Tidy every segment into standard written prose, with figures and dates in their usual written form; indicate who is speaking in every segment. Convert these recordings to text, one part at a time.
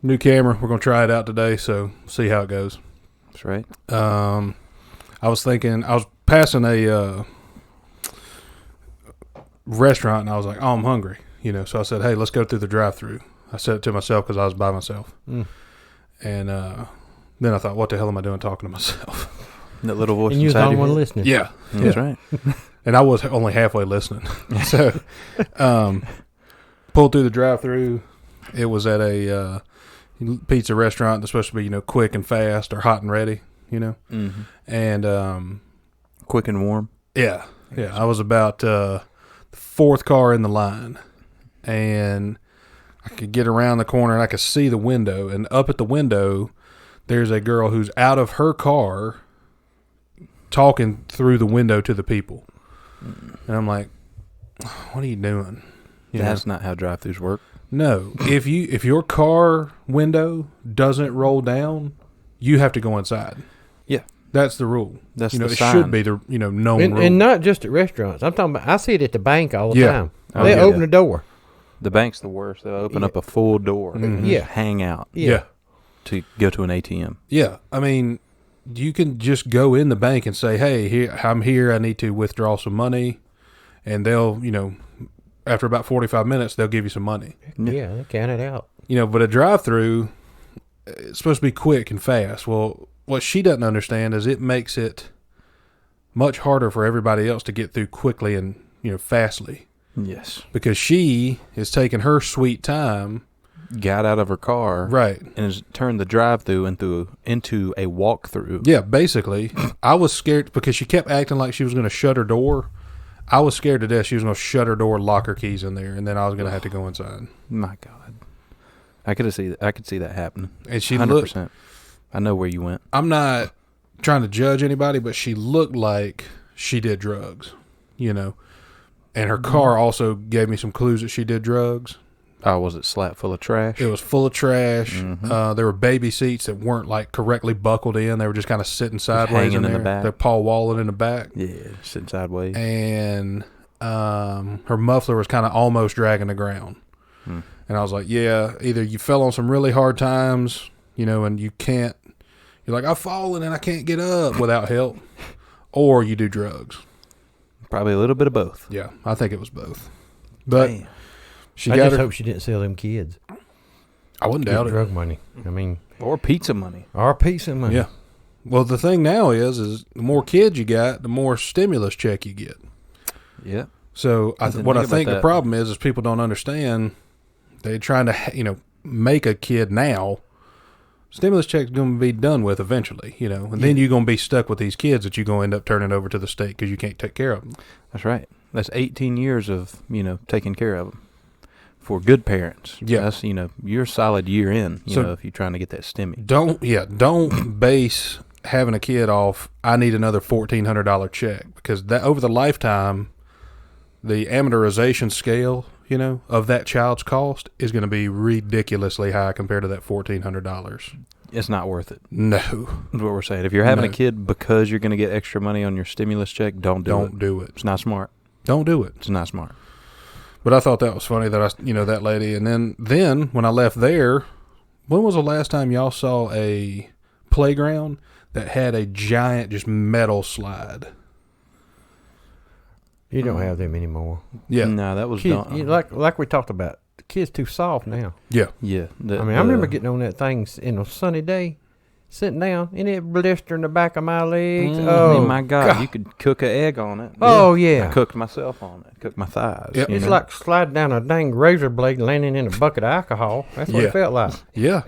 Speaker 1: New camera. We're going to try it out today, so see how it goes.
Speaker 2: That's right.
Speaker 1: I was thinking, I was passing a restaurant, and I was like, oh, I'm hungry. So I said, hey, let's go through the drive-thru. I said it to myself because I was by myself. And then I thought, what the hell am I doing talking to myself?
Speaker 2: That little voice
Speaker 3: and you was the
Speaker 2: inside
Speaker 3: only
Speaker 2: your
Speaker 3: one
Speaker 2: head.
Speaker 3: listening.
Speaker 1: Yeah.
Speaker 2: That's right.
Speaker 1: And I was only halfway listening. So pulled through the drive-thru. It was at a pizza restaurant that's supposed to be, quick and fast or hot and ready,
Speaker 2: Mm-hmm.
Speaker 1: And
Speaker 2: Quick and warm.
Speaker 1: yeah. I was about the fourth car in the line, and I could get around the corner and I could see the window, and up at the window there's a girl who's out of her car talking through the window to the people. And I'm like, what are you doing?
Speaker 2: That's not how drive-thrus work.
Speaker 1: No. If your car window doesn't roll down, you have to go inside.
Speaker 2: Yeah.
Speaker 1: That's the rule.
Speaker 2: That's
Speaker 1: it
Speaker 2: the sign.
Speaker 1: should be the known rule.
Speaker 3: And not just at restaurants. I'm talking about, I see it at the bank all the
Speaker 1: Yeah.
Speaker 3: time.
Speaker 2: Oh,
Speaker 3: They
Speaker 2: yeah.
Speaker 3: open the door.
Speaker 2: The bank's the worst. They'll open up a full door and
Speaker 3: Yeah.
Speaker 2: just hang out
Speaker 1: Yeah.
Speaker 2: to go to an ATM.
Speaker 1: Yeah. I mean, you can just go in the bank and say, hey, I'm here. I need to withdraw some money. And they'll, after about 45 minutes, they'll give you some money.
Speaker 3: Yeah, they count it out.
Speaker 1: But a drive-through, it's supposed to be quick and fast. Well, what she doesn't understand is it makes it much harder for everybody else to get through quickly and, fastly.
Speaker 2: Yes.
Speaker 1: Because she is taking her sweet time.
Speaker 2: Got out of her car.
Speaker 1: Right.
Speaker 2: And has turned the drive-through into a walk-through.
Speaker 1: Yeah, basically. I was scared because she kept acting like she was going to shut her door. I was scared to death she was going to shut her door, lock her keys in there, and then I was going to have to go inside.
Speaker 2: My God. I could see that happening.
Speaker 1: And she
Speaker 2: 100%. I know where you went.
Speaker 1: I'm not trying to judge anybody, but she looked like she did drugs, And her car also gave me some clues that she did drugs.
Speaker 2: Oh, was it slap full of trash?
Speaker 1: It was full of trash.
Speaker 2: Mm-hmm.
Speaker 1: There were baby seats that weren't correctly buckled in. They were just kind of sitting sideways
Speaker 2: hanging
Speaker 1: in
Speaker 2: in
Speaker 1: there.
Speaker 2: the back.
Speaker 1: They're Paul Wallen in the back.
Speaker 2: Yeah, sitting sideways.
Speaker 1: And her muffler was kind of almost dragging the ground. And I was like, yeah, either you fell on some really hard times, and you're like, I've fallen and I can't get up without help, or you do drugs.
Speaker 2: Probably a little bit of both.
Speaker 1: Yeah, I think it was both. But
Speaker 2: Damn.
Speaker 1: she
Speaker 3: I
Speaker 1: got
Speaker 3: just
Speaker 1: her.
Speaker 3: hope she didn't sell them kids.
Speaker 1: I wouldn't doubt it.
Speaker 3: Drug money. I mean,
Speaker 2: Or pizza money.
Speaker 3: our piece of money.
Speaker 1: Yeah. Well, the thing now is the more kids you got, the more stimulus check you get.
Speaker 2: Yeah.
Speaker 1: So what I think the
Speaker 2: that.
Speaker 1: problem is people don't understand. They're trying to make a kid now. Stimulus check's going to be done with eventually, and then you're going to be stuck with these kids that you're going to end up turning over to the state because you can't take care of them.
Speaker 2: That's right. That's 18 years of, taking care of them. For good parents.
Speaker 1: Yeah.
Speaker 2: That's, you're a solid year in,
Speaker 1: So
Speaker 2: if you're trying to get that stimmy.
Speaker 1: Don't base having a kid off, I need another $1,400 check, because that over the lifetime, the amortization scale, of that child's cost is going to be ridiculously high compared to that $1,400.
Speaker 2: It's not worth it.
Speaker 1: No.
Speaker 2: That's what we're saying. If you're having
Speaker 1: No.
Speaker 2: a kid because you're going to get extra money on your stimulus check, don't do it. It's not smart.
Speaker 1: Don't do it.
Speaker 2: It's not smart.
Speaker 1: But I thought that was funny that that lady. And then when I left there, when was the last time y'all saw a playground that had a giant just metal slide?
Speaker 3: You don't have them anymore.
Speaker 1: Yeah.
Speaker 2: No, that was
Speaker 3: Kids,
Speaker 2: done.
Speaker 3: like we talked about, the kid's too soft now.
Speaker 1: Yeah.
Speaker 2: Yeah.
Speaker 3: I remember getting on that thing in a sunny day, sitting down, and it blistering the back of my legs. Oh,
Speaker 2: my God, you could cook an egg on it.
Speaker 3: Oh, yeah.
Speaker 2: I cooked myself on it. Cooked my thighs.
Speaker 1: Yep.
Speaker 3: It's like sliding down a dang razor blade and landing in a bucket of alcohol. That's what
Speaker 1: Yeah.
Speaker 3: it felt like.
Speaker 1: Yeah.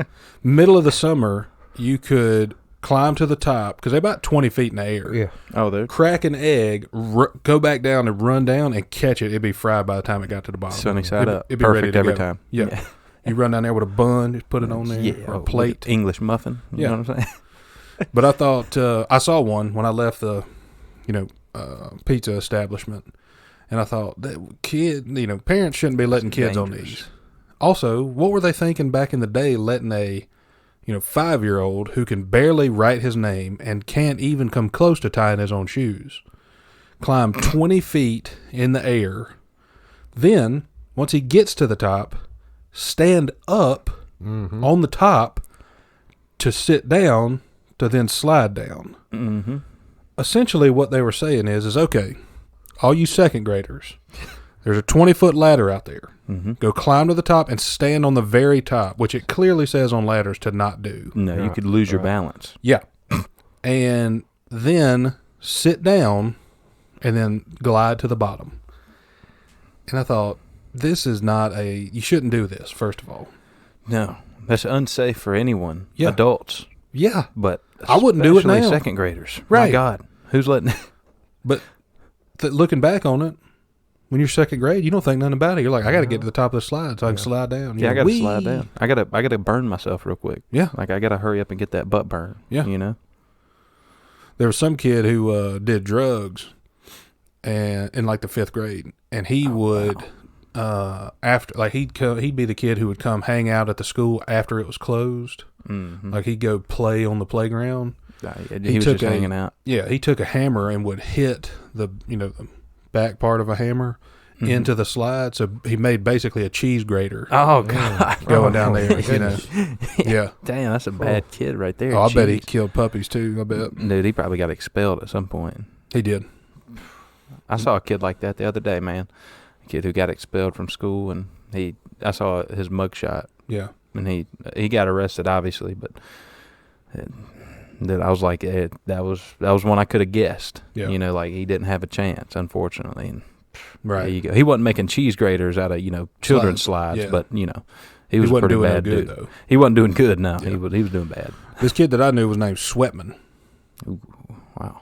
Speaker 1: Middle of the summer, you could climb to the top because they're about 20 feet in the air.
Speaker 3: Yeah.
Speaker 2: Oh, there.
Speaker 1: Crack an egg, go back down and run down and catch it. It'd be fried by the time it got to the bottom.
Speaker 2: Sunny side up.
Speaker 1: It'd be
Speaker 2: Perfect
Speaker 1: ready to
Speaker 2: every
Speaker 1: go.
Speaker 2: time.
Speaker 1: Yeah. You run down there with a bun, just put it on there, or a
Speaker 2: with
Speaker 1: plate.
Speaker 2: English muffin. You know what I'm saying?
Speaker 1: But I thought, I saw one when I left the, pizza establishment. And I thought, that parents shouldn't be letting kids on these. Also, what were they thinking back in the day, letting a 5-year-old who can barely write his name and can't even come close to tying his own shoes climb 20 feet in the air. Then, once he gets to the top, stand up on the top to sit down to then slide down.
Speaker 2: Mm-hmm.
Speaker 1: Essentially what they were saying is okay, all you second graders, there's a 20-foot ladder out there.
Speaker 2: Mm-hmm.
Speaker 1: Go climb to the top and stand on the very top, which it clearly says on ladders to not do.
Speaker 2: No, you could lose your balance.
Speaker 1: Yeah. And then sit down and then glide to the bottom. And I thought, this is not you shouldn't do this, first of all.
Speaker 2: No, that's unsafe for anyone.
Speaker 1: Yeah.
Speaker 2: Adults.
Speaker 1: Yeah.
Speaker 2: But
Speaker 1: I wouldn't do it
Speaker 2: especially
Speaker 1: now.
Speaker 2: second graders.
Speaker 1: Right.
Speaker 2: My God. Who's letting
Speaker 1: But looking back on it, when you're second grade, you don't think nothing about it. You're like, I got to get to the top of the slide so I can slide down.
Speaker 2: Yeah, I got to slide down. I got to burn myself real quick.
Speaker 1: Yeah.
Speaker 2: Like, I got to hurry up and get that butt burn.
Speaker 1: Yeah.
Speaker 2: You know?
Speaker 1: There was some kid who did drugs and in like the 5th grade, and he would after, like, he'd be the kid who would come hang out at the school after it was closed.
Speaker 2: Mm-hmm.
Speaker 1: Like, he'd go play on the playground.
Speaker 2: He was just hanging out.
Speaker 1: Yeah, he took a hammer and would hit the back part of a hammer into the slide. So he made basically a cheese grater.
Speaker 2: Oh, God.
Speaker 1: Going down there, Yeah.
Speaker 2: Damn, that's a bad kid right there.
Speaker 1: Oh, I bet he killed puppies too. I bet.
Speaker 2: Dude, he probably got expelled at some point.
Speaker 1: He did.
Speaker 2: I saw a kid like that the other day, man. A kid who got expelled from school, and I saw his mugshot.
Speaker 1: Yeah.
Speaker 2: And he got arrested, obviously, but that I was like, that was one I could have guessed.
Speaker 1: Yeah.
Speaker 2: You know, like, he didn't have a chance, unfortunately. And
Speaker 1: Right.
Speaker 2: there you go. He wasn't making cheese graters out of children's slides,
Speaker 1: Yeah.
Speaker 2: but he was a pretty
Speaker 1: doing
Speaker 2: bad
Speaker 1: no good,
Speaker 2: dude.
Speaker 1: though.
Speaker 2: He wasn't doing good. No,
Speaker 1: Yeah.
Speaker 2: he was doing bad.
Speaker 1: This kid that I knew was named Sweatman.
Speaker 2: Ooh, wow.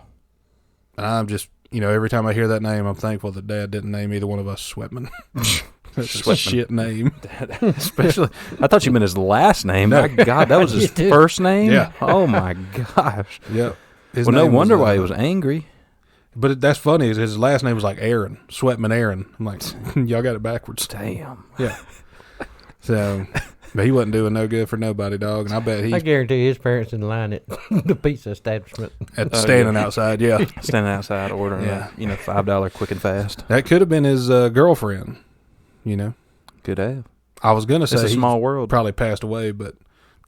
Speaker 1: And I'm just, every time I hear that name, I'm thankful that Dad didn't name either one of us Sweatman. That's a
Speaker 2: Sweatman.
Speaker 1: shit name.
Speaker 2: Especially, I thought you meant his last name.
Speaker 1: No.
Speaker 2: My God, that was his first name?
Speaker 1: Yeah.
Speaker 2: Oh, my gosh.
Speaker 1: Yep.
Speaker 2: Well, no wonder why he was angry.
Speaker 1: But that's funny. Is his last name was like Aaron. Sweatman Aaron. I'm like, y'all got it backwards.
Speaker 2: Damn.
Speaker 1: Yeah. So, but he wasn't doing no good for nobody, dog. And I bet
Speaker 3: I guarantee his parents in line at the pizza establishment.
Speaker 1: standing outside, yeah.
Speaker 2: Standing outside ordering $5 quick and fast.
Speaker 1: That could have been his girlfriend,
Speaker 2: Could have.
Speaker 1: I was going to say
Speaker 2: It's a
Speaker 1: he
Speaker 2: small world.
Speaker 1: probably passed away, but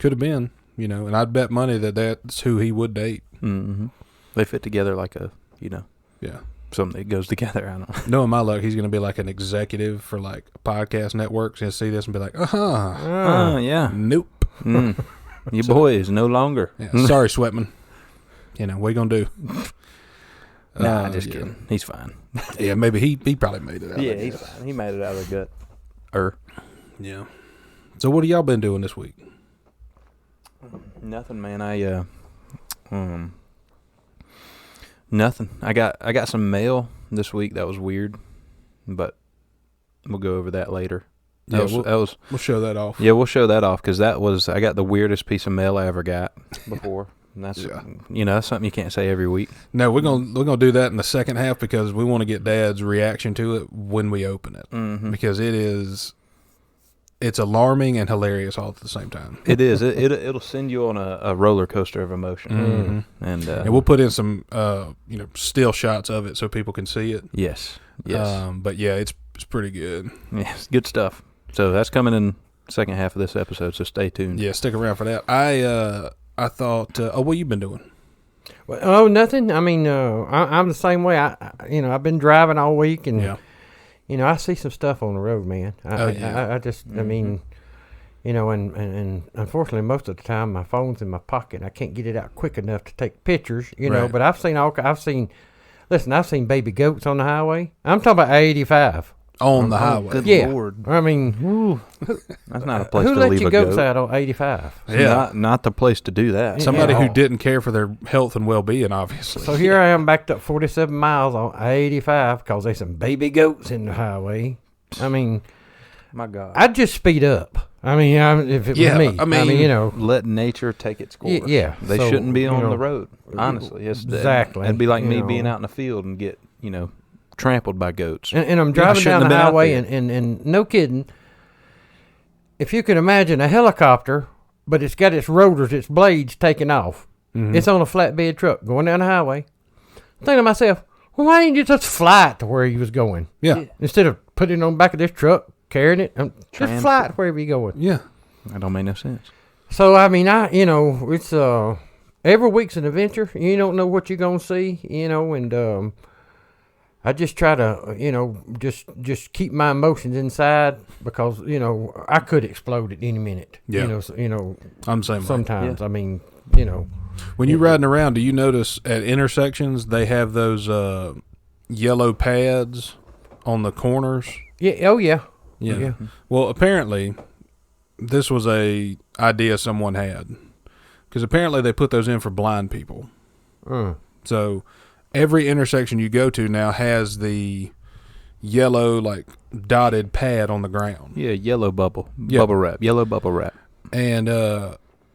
Speaker 1: could have been, and I'd bet money that's who he would date.
Speaker 2: Mm-hmm. They fit together like
Speaker 1: Yeah.
Speaker 2: something that goes together. I don't know.
Speaker 1: Knowing my luck, he's going to be like an executive for like podcast networks. He'll see this and be like,
Speaker 2: Yeah.
Speaker 1: nope.
Speaker 2: Your boy is no longer.
Speaker 1: Yeah, sorry, Sweatman. What are you going to do?
Speaker 2: Nah, just kidding. He's fine.
Speaker 1: Yeah, maybe he probably made it out.
Speaker 2: Yeah, he's fine. He made it out of the gut.
Speaker 1: Yeah. So what have y'all been doing this week?
Speaker 2: Nothing, man. Nothing. I got some mail this week that was weird, but we'll go over that later.
Speaker 1: We'll show that off.
Speaker 2: Yeah, we'll show that off because I got the weirdest piece of mail I ever got before. And that's that's something you can't say every week.
Speaker 1: No, we're gonna do that in the second half because we want to get Dad's reaction to it when we open it because it's alarming and hilarious all at the same time.
Speaker 2: It is. It'll send you on a roller coaster of emotion. And
Speaker 1: we'll put in some still shots of it so people can see it.
Speaker 2: Yes.
Speaker 1: But yeah, it's pretty good.
Speaker 2: Yeah, it's good stuff. So that's coming in the second half of this episode. So stay tuned.
Speaker 1: Yeah, stick around for that. I thought, what you been doing?
Speaker 3: Well, nothing. I mean, I'm the same way. I've been driving all week, and I see some stuff on the road, man. I just, I mean, and unfortunately, most of the time, my phone's in my pocket. I can't get it out quick enough to take pictures,
Speaker 1: Right.
Speaker 3: But I've seen baby goats on the highway. I'm talking about 85
Speaker 1: on the highway.
Speaker 2: Good Lord.
Speaker 3: I mean,
Speaker 2: That's not a place
Speaker 3: who
Speaker 2: to
Speaker 3: let
Speaker 2: leave
Speaker 3: your
Speaker 2: a
Speaker 3: goats
Speaker 2: goat.
Speaker 3: out on 85?
Speaker 1: Yeah.
Speaker 2: Not the place to do that.
Speaker 1: Somebody
Speaker 3: Yeah.
Speaker 1: who didn't care for their health and well-being, obviously.
Speaker 3: So here I am backed up 47 miles on 85 because there's some baby goats in the highway. I mean,
Speaker 2: My God.
Speaker 3: I'd just speed up. I mean, if it was me.
Speaker 1: I mean,
Speaker 2: Let nature take its course.
Speaker 3: Yeah.
Speaker 2: They
Speaker 3: So,
Speaker 2: shouldn't be on
Speaker 3: you know,
Speaker 2: the road. Honestly.
Speaker 3: exactly.
Speaker 2: It'd be like me
Speaker 3: You know.
Speaker 2: being out in the field and get, trampled by goats.
Speaker 3: And I'm driving
Speaker 2: shouldn't
Speaker 3: down the
Speaker 2: have been out
Speaker 3: highway,
Speaker 2: there.
Speaker 3: and no kidding, if you can imagine a helicopter, but it's got its rotors, its blades taken off. It's on a flatbed truck going down the highway. I'm thinking to myself, well, why didn't you just fly it to where he was going?
Speaker 1: Yeah.
Speaker 3: Instead of putting it on the back of this truck, carrying it. Just fly it wherever you're going.
Speaker 1: Yeah.
Speaker 2: That don't make no sense.
Speaker 3: So, I mean, it's every week's an adventure. You don't know what you're going to see, and I just try to, just keep my emotions inside because, I could explode at any minute.
Speaker 1: Yeah. I'm the same
Speaker 3: sometimes.
Speaker 2: Yeah.
Speaker 3: I mean,
Speaker 1: When you're riding around, do you notice at intersections they have those yellow pads on the corners?
Speaker 3: Yeah. Oh, yeah.
Speaker 1: Yeah. Well, apparently, this was a idea someone had because apparently they put those in for blind people. So every intersection you go to now has the yellow, like, dotted pad on the ground.
Speaker 2: Yeah, yellow bubble wrap, yellow bubble wrap.
Speaker 1: And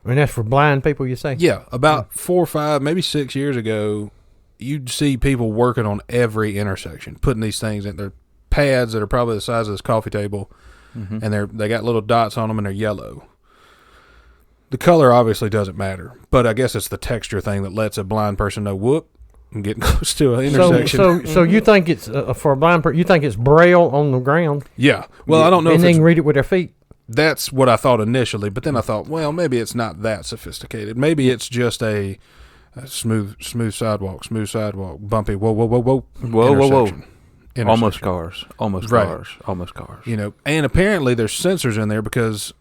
Speaker 3: that's for blind people, you say?
Speaker 1: Yeah, about 4 or 5, maybe 6 years ago, you'd see people working on every intersection, putting these things in. They're pads that are probably the size of this coffee table, and they got little dots on them, and they're yellow. The color obviously doesn't matter, but I guess it's the texture thing that lets a blind person know, whoop, I'm getting close to an intersection.
Speaker 3: So you think it's for a blind person? You think it's braille on the ground?
Speaker 1: Yeah. Well, I don't know
Speaker 3: and
Speaker 1: if
Speaker 3: they can read it with their feet.
Speaker 1: That's what I thought initially, but then I thought, well, maybe it's not that sophisticated. Maybe it's just a smooth sidewalk, bumpy, whoa.
Speaker 2: Almost cars.
Speaker 1: And apparently there's sensors in there because,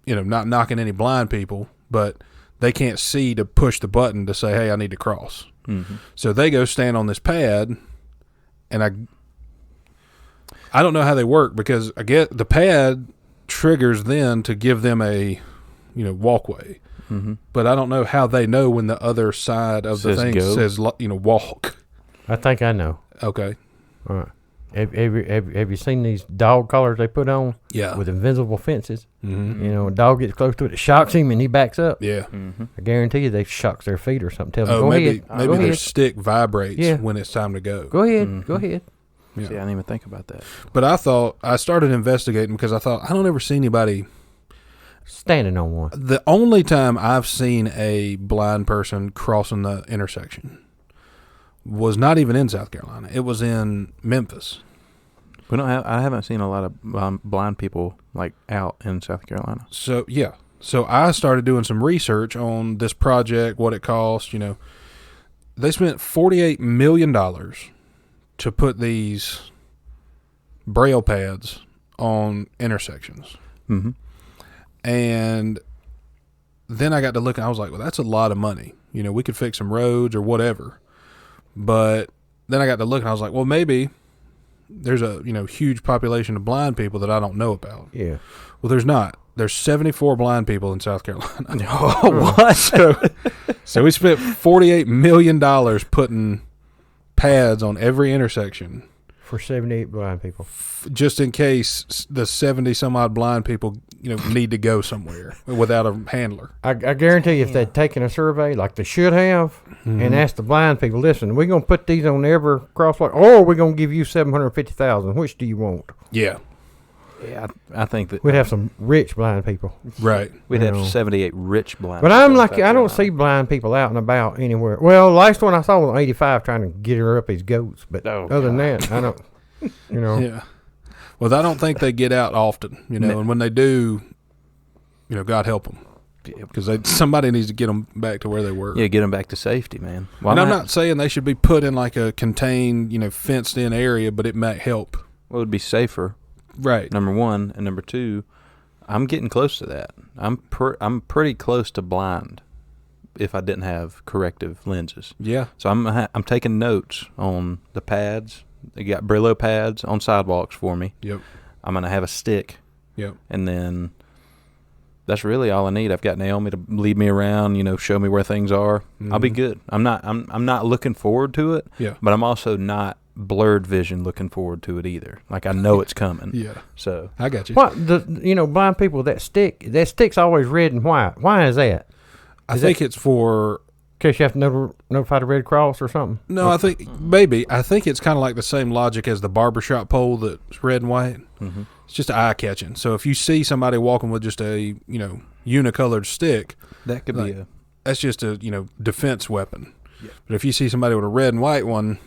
Speaker 1: not knocking any blind people, but they can't see to push the button to say, hey, I need to cross. Mm-hmm. So they go stand on this pad, and I don't know how they work because I get the pad triggers then to give them a, walkway. Mm-hmm. But I don't know how they know when the other side of the thing says, walk.
Speaker 3: I think I know.
Speaker 1: Okay.
Speaker 3: All right. Have you seen these dog collars they put on?
Speaker 1: Yeah.
Speaker 3: With invisible fences.
Speaker 1: Mm-hmm.
Speaker 3: A dog gets close to it, it shocks him, and he backs up.
Speaker 1: Yeah.
Speaker 3: Mm-hmm. I guarantee you they shocks their feet or something. Tell them, go
Speaker 1: maybe
Speaker 3: ahead.
Speaker 1: Maybe their stick vibrates when it's time to go.
Speaker 3: Go ahead. Go ahead.
Speaker 2: Yeah. See, I didn't even think about that.
Speaker 1: But I started investigating because I thought, I don't ever see anybody
Speaker 3: standing on one.
Speaker 1: The only time I've seen a blind person crossing the intersection was not even in South Carolina. It was in Memphis.
Speaker 2: I haven't seen a lot of blind people like out in South Carolina.
Speaker 1: So yeah. So I started doing some research on this project, what it cost. They spent $48 million to put these braille pads on intersections. Mm-hmm. And then I got to look and I was like, well, that's a lot of money. We could fix some roads or whatever. But then I got to look and I was like, well, maybe there's a, huge population of blind people that I don't know about.
Speaker 3: Yeah.
Speaker 1: Well, there's not. There's 74 blind people in South Carolina.
Speaker 2: Oh, what?
Speaker 1: So we spent $48 million putting pads on every intersection.
Speaker 3: For 78 blind people.
Speaker 1: Just in case the 70 some odd blind people, need to go somewhere without a handler.
Speaker 3: I guarantee you if they'd taken a survey like they should have and asked the blind people, listen, we're going to put these on every crosswalk or we're going to give you $750,000. Which do you want?
Speaker 1: Yeah.
Speaker 2: Yeah, I think that
Speaker 3: we'd have some rich blind people.
Speaker 1: Right.
Speaker 2: We'd have 78 rich blind
Speaker 3: but
Speaker 2: people.
Speaker 3: I'm like, I don't see blind people out and about anywhere. Well, last one I saw was on 85 trying to get her up his goats. But other than that, I don't,
Speaker 1: Yeah. Well, I don't think they get out often, and when they do, God help them. Because somebody needs to get them back to where they were.
Speaker 2: Yeah, get them back to safety, man.
Speaker 1: And I'm not saying they should be put in like a contained, fenced-in area, but it might help.
Speaker 2: Well, it would be safer.
Speaker 1: Right.
Speaker 2: Number one. And number two, I'm getting close to that. I'm pretty close to blind if I didn't have corrective lenses.
Speaker 1: Yeah.
Speaker 2: So I'm taking notes on the pads. They got Brillo pads on sidewalks for me.
Speaker 1: Yep.
Speaker 2: I'm going to have a stick.
Speaker 1: Yep.
Speaker 2: And then that's really all I need. I've got Naomi to lead me around, show me where things are. Mm-hmm. I'll be good. I'm not looking forward to it.
Speaker 1: Yeah.
Speaker 2: But I'm also not blurred vision looking forward to it either. Like I know it's coming.
Speaker 1: Yeah.
Speaker 2: So
Speaker 1: I got you.
Speaker 3: What blind people, that stick's always red and white. Why is that?
Speaker 1: I think it's for
Speaker 3: in case you have to notify the Red Cross or something.
Speaker 1: No, I think it's kind of like the same logic as the barbershop pole that's red and white. Mm-hmm. It's just eye catching. So if you see somebody walking with just a unicolored stick,
Speaker 2: that could be
Speaker 1: that's just a defense weapon. Yeah. But if you see somebody with a red and white one,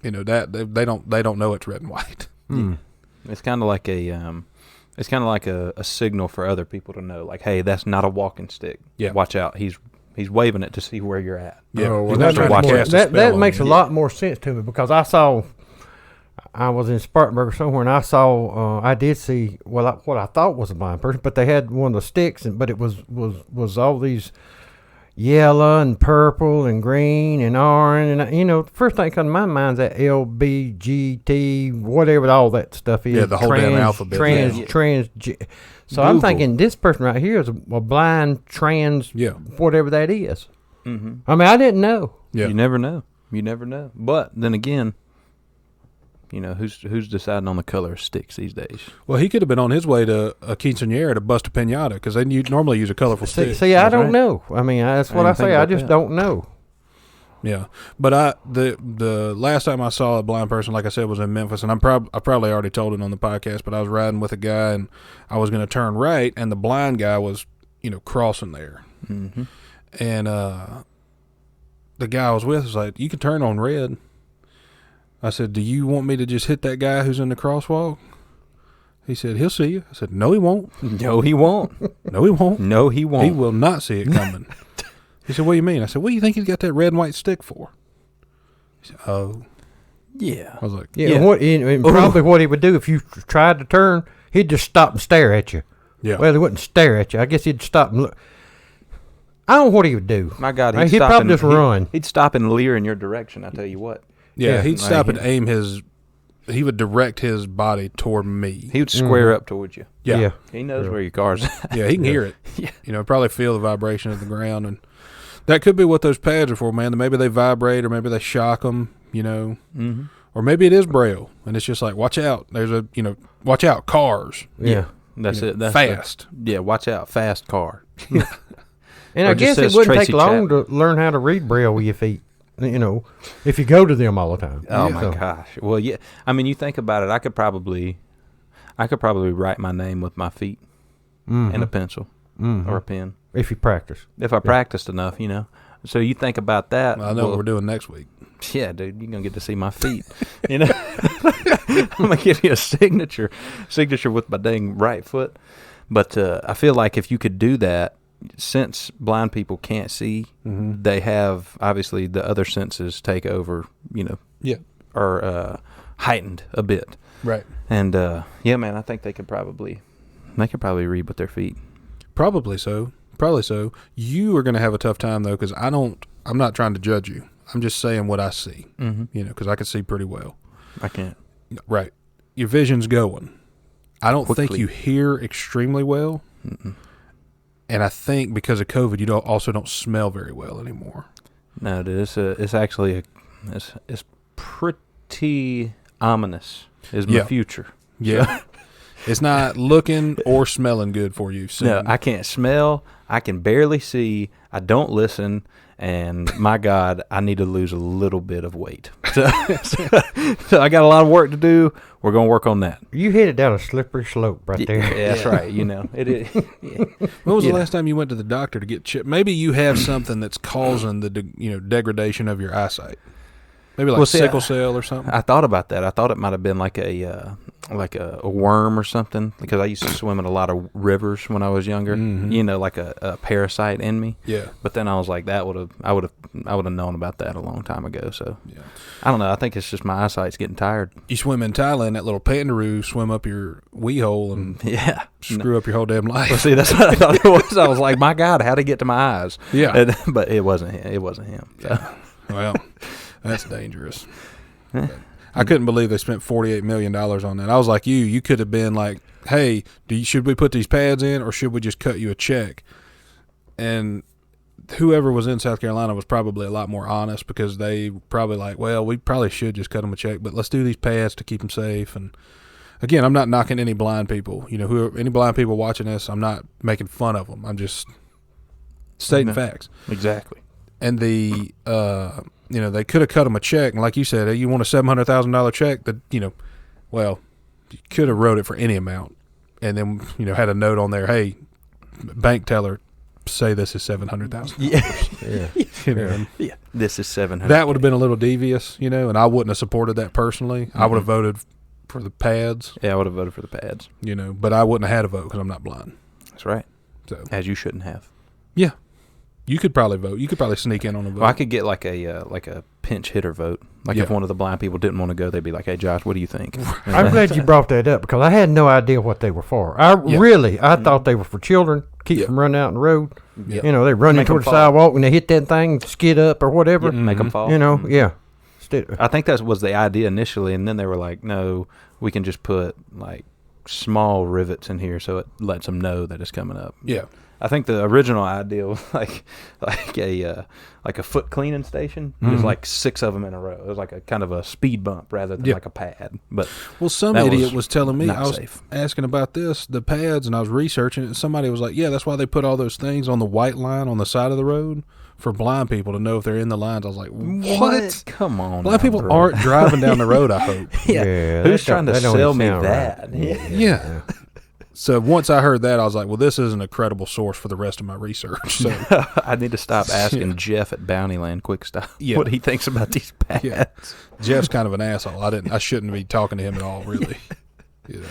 Speaker 1: that they don't know it's red and white.
Speaker 3: Mm.
Speaker 2: It's kind of like a signal for other people to know, like, hey, that's not a walking stick.
Speaker 1: Yeah.
Speaker 2: Watch out. He's waving it to see where you're at.
Speaker 1: Yeah.
Speaker 3: Oh, well,
Speaker 1: that
Speaker 3: makes a lot more sense to me, because I was in Spartanburg somewhere, and I did see what I thought was a blind person, but they had one of the sticks, but it was all these yellow and purple and green and orange, and the first thing that comes to my mind is that LBGT, whatever all that stuff is.
Speaker 1: Yeah, the whole damn alphabet.
Speaker 3: So I'm thinking this person right here is a blind trans, whatever that is.
Speaker 2: Mm-hmm.
Speaker 3: I mean, I didn't know.
Speaker 2: Yeah. You never know. But then again, who's deciding on the color of sticks these days?
Speaker 1: Well, he could have been on his way to a quinceañera to bust a piñata, because they normally use a colorful stick.
Speaker 3: See, I don't know. I mean, that's what I say. I just don't know.
Speaker 1: Yeah, but the last time I saw a blind person, like I said, was in Memphis, and I probably already told it on the podcast, but I was riding with a guy, and I was going to turn right, and the blind guy was, crossing there.
Speaker 2: Mm-hmm.
Speaker 1: And the guy I was with was like, "You can turn on red." I said, "Do you want me to just hit that guy who's in the crosswalk?" He said, "He'll see you." I said, "No, he won't."
Speaker 2: No, he won't.
Speaker 1: No, he won't.
Speaker 2: No, he won't.
Speaker 1: He will not see it coming. He said, "What do you mean?" I said, "What do you think he's got that red and white stick for?" He said, "Oh."
Speaker 2: Yeah.
Speaker 1: I was like,
Speaker 3: yeah. Probably what he would do if you tried to turn, he'd just stop and stare at you.
Speaker 1: Yeah.
Speaker 3: Well, he wouldn't stare at you. I guess he'd stop and look. I don't know what he would do.
Speaker 2: My God,
Speaker 3: he'd probably just run.
Speaker 2: He'd stop and leer in your direction, I tell you what.
Speaker 1: Yeah, he'd stop and aim he would direct his body toward me.
Speaker 2: He would square up towards you.
Speaker 1: Yeah.
Speaker 2: He knows where your car's at.
Speaker 1: Yeah, he can hear it.
Speaker 2: Yeah.
Speaker 1: Probably feel the vibration of the ground. And that could be what those pads are for, man. Maybe they vibrate, or maybe they shock them,
Speaker 2: Mm-hmm.
Speaker 1: Or maybe it is Braille, and it's just like, watch out. There's watch out, cars.
Speaker 3: Yeah.
Speaker 2: That's it. That's
Speaker 1: fast.
Speaker 2: Watch out, fast car.
Speaker 3: And I guess it wouldn't take long to learn how to read Braille with your feet, if you go to them all the time.
Speaker 2: Oh, my gosh. Well, yeah. I mean, you think about it, I could probably write my name with my feet and a pencil or a pen.
Speaker 3: If you practice.
Speaker 2: If I practiced enough, So you think about that.
Speaker 1: Well, I know what we're doing next week.
Speaker 2: Yeah, dude, you're going to get to see my feet. I'm going to give you a signature with my dang right foot. But I feel like if you could do that, since blind people can't see, they have, obviously, the other senses take over, or heightened a bit.
Speaker 1: Right.
Speaker 2: And, man, I think they could probably read with their feet.
Speaker 1: Probably so. You are going to have a tough time, though, because I'm not trying to judge you. I'm just saying what I see, because I can see pretty well.
Speaker 2: I can't.
Speaker 1: Right. Your vision's going. I don't
Speaker 2: Quickly.
Speaker 1: think you hear extremely well.
Speaker 2: Mm-mm.
Speaker 1: And I think because of COVID, you also don't smell very well anymore.
Speaker 2: No, dude, it's actually it's pretty ominous. Is my future.
Speaker 1: Yeah. It's not looking or smelling good for you. Soon.
Speaker 2: No, I can't smell. I can barely see. I don't listen. And my God, I need to lose a little bit of weight. So I got a lot of work to do. We're going to work on that.
Speaker 3: You headed down a slippery slope right there.
Speaker 2: Yeah, that's right. It is. Yeah.
Speaker 1: When was the last time you went to the doctor to get checked? Maybe you have something that's causing the degradation of your eyesight. Maybe like sickle cell or something.
Speaker 2: I thought about that. I thought it might have been like a worm or something, because I used to swim in a lot of rivers when I was younger.
Speaker 1: Mm-hmm.
Speaker 2: Like a parasite in me.
Speaker 1: Yeah.
Speaker 2: But then I was like, I would have known about that a long time ago. So I don't know. I think it's just my eyesight's getting tired.
Speaker 1: You swim in Thailand, that little kangaroo swim up your wee hole and screw up your whole damn life.
Speaker 2: Well, see, that's what I thought it was. I was like, my God, how'd he get to my eyes?
Speaker 1: Yeah.
Speaker 2: But it wasn't him. It wasn't him. So.
Speaker 1: Yeah. Well, that's dangerous. I couldn't believe they spent $48 million on that. I was like you could have been like, hey, should we put these pads in, or should we just cut you a check? And whoever was in South Carolina was probably a lot more honest, because they probably like, well, we probably should just cut them a check, but let's do these pads to keep them safe. And again, I'm not knocking any blind people. Any blind people watching this, I'm not making fun of them. I'm just stating facts.
Speaker 2: Exactly.
Speaker 1: And they could have cut them a check, and like you said, hey, you want a $700,000 check? That you could have wrote it for any amount, and then had a note on there, hey, bank teller, say this is $700,000.
Speaker 2: Yeah, this is $700,000.
Speaker 1: That would have been a little devious, and I wouldn't have supported that personally. I would have voted for the pads.
Speaker 2: Yeah, I would have voted for the pads.
Speaker 1: You know, but I wouldn't have had a vote because I'm not blind.
Speaker 2: That's right.
Speaker 1: So
Speaker 2: as you shouldn't have.
Speaker 1: Yeah, you could probably vote. You could probably sneak in on a vote.
Speaker 2: Well, I could get like a pinch hitter vote. Like if one of the blind people didn't want to go, they'd be like, "Hey, Josh, what do you think?"
Speaker 3: I'm glad you brought that up because I had no idea what they were for. I thought they were for children, keep them running out on the road. Yeah. You know, they run into the sidewalk and they hit that thing, skid up or whatever.
Speaker 2: Make them fall.
Speaker 3: You know,
Speaker 2: I think that was the idea initially, and then they were like, "No, we can just put like small rivets in here so it lets them know that it's coming up."
Speaker 1: Yeah.
Speaker 2: I think the original idea was like a foot cleaning station. There's like 6 of them in a row. It was like a kind of a speed bump rather than like a pad. But
Speaker 1: some idiot was telling me, I was asking about the pads, and I was researching it, and somebody was like, yeah, that's why they put all those things on the white line on the side of the road for blind people to know if they're in the lines. I was like, what?
Speaker 2: Come on.
Speaker 1: Blind people aren't driving down the road, I hope.
Speaker 2: Yeah. Who's trying to sell me that?
Speaker 1: Right. Yeah. So once I heard that, I was like, well, this isn't a credible source for the rest of my research. So
Speaker 2: I need to stop asking Jeff at Bountyland Quick Stop what he thinks about these pads.
Speaker 1: Yeah. Jeff's kind of an asshole. I shouldn't be talking to him at all, really. You know.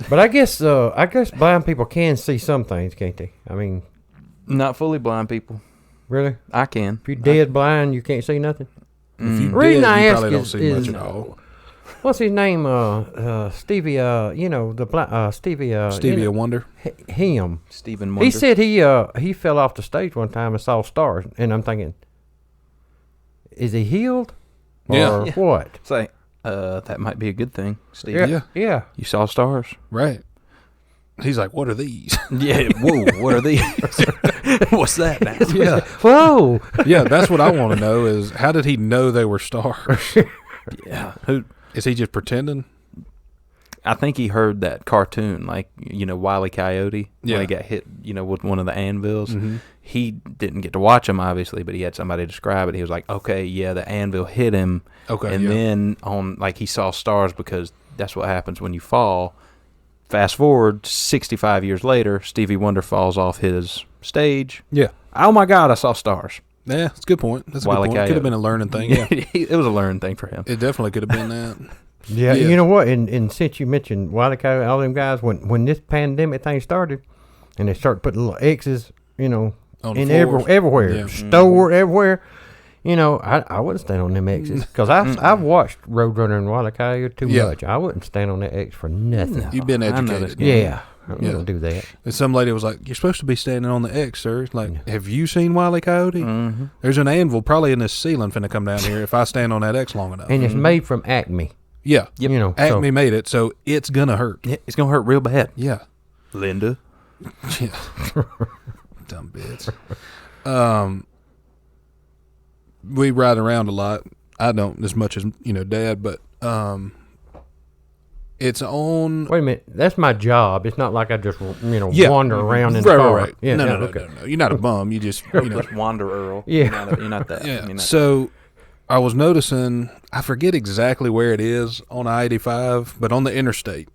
Speaker 3: But I guess blind people can see some things, can't they? I mean,
Speaker 2: not fully blind people.
Speaker 3: Really?
Speaker 2: I can.
Speaker 3: If you're dead blind, you can't see nothing.
Speaker 1: If you're dead, you probably don't see much at all.
Speaker 3: What's his name? Stevie.
Speaker 1: Stevie Wonder.
Speaker 3: Him.
Speaker 2: Stephen Wonder.
Speaker 3: He said he fell off the stage one time and saw stars, and I'm thinking, is he healed? Or what?
Speaker 2: It's like, that might be a good thing, Steve.
Speaker 3: Yeah.
Speaker 2: You saw stars,
Speaker 1: right? He's like, what are these?
Speaker 2: Yeah. Whoa. What are these? What's that now?
Speaker 1: Yeah.
Speaker 3: Whoa.
Speaker 1: Yeah. That's what I want to know is how did he know they were stars?
Speaker 2: Yeah. Who?
Speaker 1: Is he just pretending?
Speaker 2: I think he heard that cartoon, like, Wylie Coyote, when he got hit, with one of the anvils. Mm-hmm. He didn't get to watch him, obviously, but he had somebody describe it. He was like, okay, yeah, the anvil hit him. Okay, and then he saw stars because that's what happens when you fall. Fast forward 65 years later, Stevie Wonder falls off his stage.
Speaker 1: Yeah.
Speaker 2: Oh, my God, I saw stars.
Speaker 1: Yeah, that's a good point. That's a good point. It could have been a learning thing. Yeah,
Speaker 2: it was a learning thing for him.
Speaker 1: It definitely could have been that.
Speaker 3: Yeah, you know what? And since you mentioned Wylie Coyote, all them guys, when this pandemic thing started, and they started putting little X's, everywhere, store everywhere. I wouldn't stand on them X's because I've watched Roadrunner and Wylie Coyote too much. I wouldn't stand on that X for nothing.
Speaker 1: You've been educated.
Speaker 3: Yeah. I'm going to do that.
Speaker 1: And some lady was like, you're supposed to be standing on the X, sir. Like, have you seen Wylie Coyote? Mm-hmm. There's an anvil probably in this ceiling finna come down here if I stand on that X long enough.
Speaker 3: And it's made from Acme.
Speaker 1: Yeah. Yep. Acme made it, so it's going to hurt.
Speaker 2: Yeah, it's going to hurt real bad.
Speaker 1: Yeah.
Speaker 2: Linda.
Speaker 1: Yeah. Dumb bitch. We ride around a lot. I don't as much as, Dad, but... It's on.
Speaker 3: Wait a minute, that's my job. It's not like I just wander around in the car. Right.
Speaker 1: Yeah, no. You're not a bum. You just
Speaker 2: just wander, Earl.
Speaker 1: Yeah,
Speaker 2: you're not that.
Speaker 1: Yeah. So I was noticing. I forget exactly where it is on I-85, but on the interstate,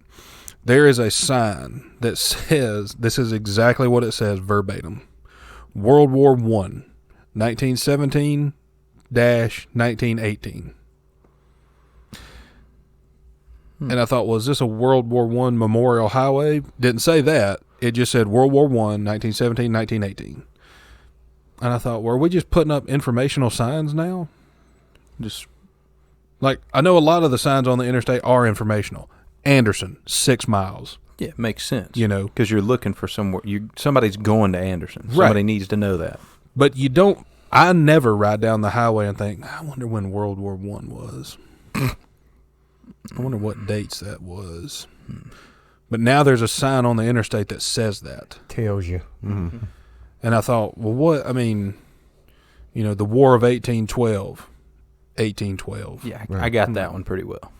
Speaker 1: there is a sign that says this is exactly what it says verbatim: World War I, 1917-1918. And I thought, was this a World War I memorial highway? Didn't say that. It just said World War I, 1917, 1918. And I thought, well, are we just putting up informational signs now? Just like, I know a lot of the signs on the interstate are informational. Anderson, 6 miles.
Speaker 2: Yeah, it makes sense. Because you're looking for somewhere. Somebody's going to Anderson. Somebody needs to know that.
Speaker 1: But you don't. I never ride down the highway and think, I wonder when World War I was. I wonder what dates that was. But now there's a sign on the interstate that says that.
Speaker 3: Tells you.
Speaker 1: Mm-hmm. And I thought, well, what? I mean, the War of 1812. 1812.
Speaker 2: Yeah, right. I got that one pretty well.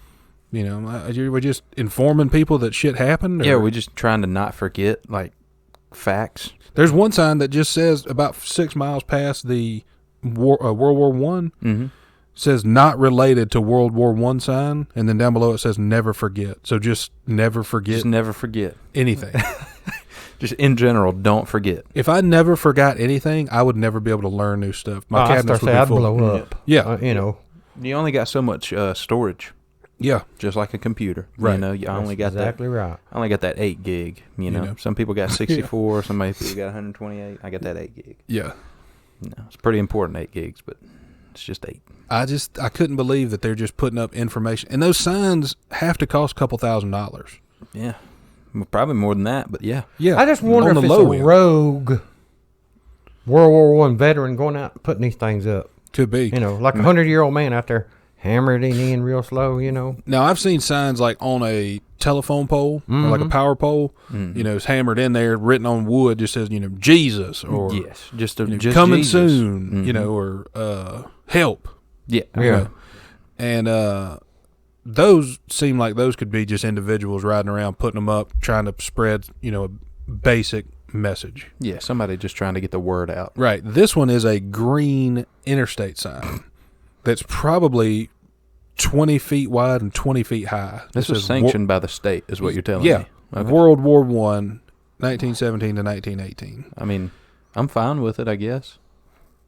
Speaker 1: We're just informing people that shit happened? Or?
Speaker 2: Yeah, we're just trying to not forget, facts.
Speaker 1: There's one sign that just says about 6 miles past the World War I. Mm-hmm. Says not related to World War I sign, and then down below it says never forget. So just never forget.
Speaker 2: Just never forget
Speaker 1: anything.
Speaker 2: Just in general, don't forget.
Speaker 1: If I never forgot anything, I would never be able to learn new stuff. My cabinets would be full.
Speaker 3: Blow up.
Speaker 1: Yeah.
Speaker 2: You only got so much storage.
Speaker 1: Yeah.
Speaker 2: Just like a computer.
Speaker 1: Right.
Speaker 2: You know, I only got
Speaker 3: exactly right.
Speaker 2: I only got that 8 gig, you know. Some people got 64, some people got 128. I got that 8 gig.
Speaker 1: Yeah.
Speaker 2: No, it's pretty important, 8 gigs, but it's just 8.
Speaker 1: I couldn't believe that they're just putting up information. And those signs have to cost a couple $1,000s.
Speaker 2: Yeah. Well, probably more than that, but yeah.
Speaker 1: Yeah.
Speaker 3: I just wonder if it's a rogue World War I veteran going out and putting these things up.
Speaker 1: Could be.
Speaker 3: You know, like a 100-year-old man out there hammering it in real slow, you know.
Speaker 1: Now, I've seen signs like on a telephone pole or like a power pole, you know, it's hammered in there, written on wood, just says, you know, Jesus or
Speaker 2: just
Speaker 1: coming
Speaker 2: Jesus.
Speaker 1: soon, you know, or help.
Speaker 2: Yeah.
Speaker 1: You know. And those seem like those could be just individuals riding around, putting them up, trying to spread, you know, a basic message.
Speaker 2: Yeah, somebody just trying to get the word out.
Speaker 1: Right. This one is a green interstate sign that's probably 20 feet wide and 20 feet high.
Speaker 2: This was sanctioned by the state, is what you're telling me.
Speaker 1: Yeah.
Speaker 2: Okay.
Speaker 1: World War I, 1917 to 1918.
Speaker 2: I mean, I'm fine with it, I guess.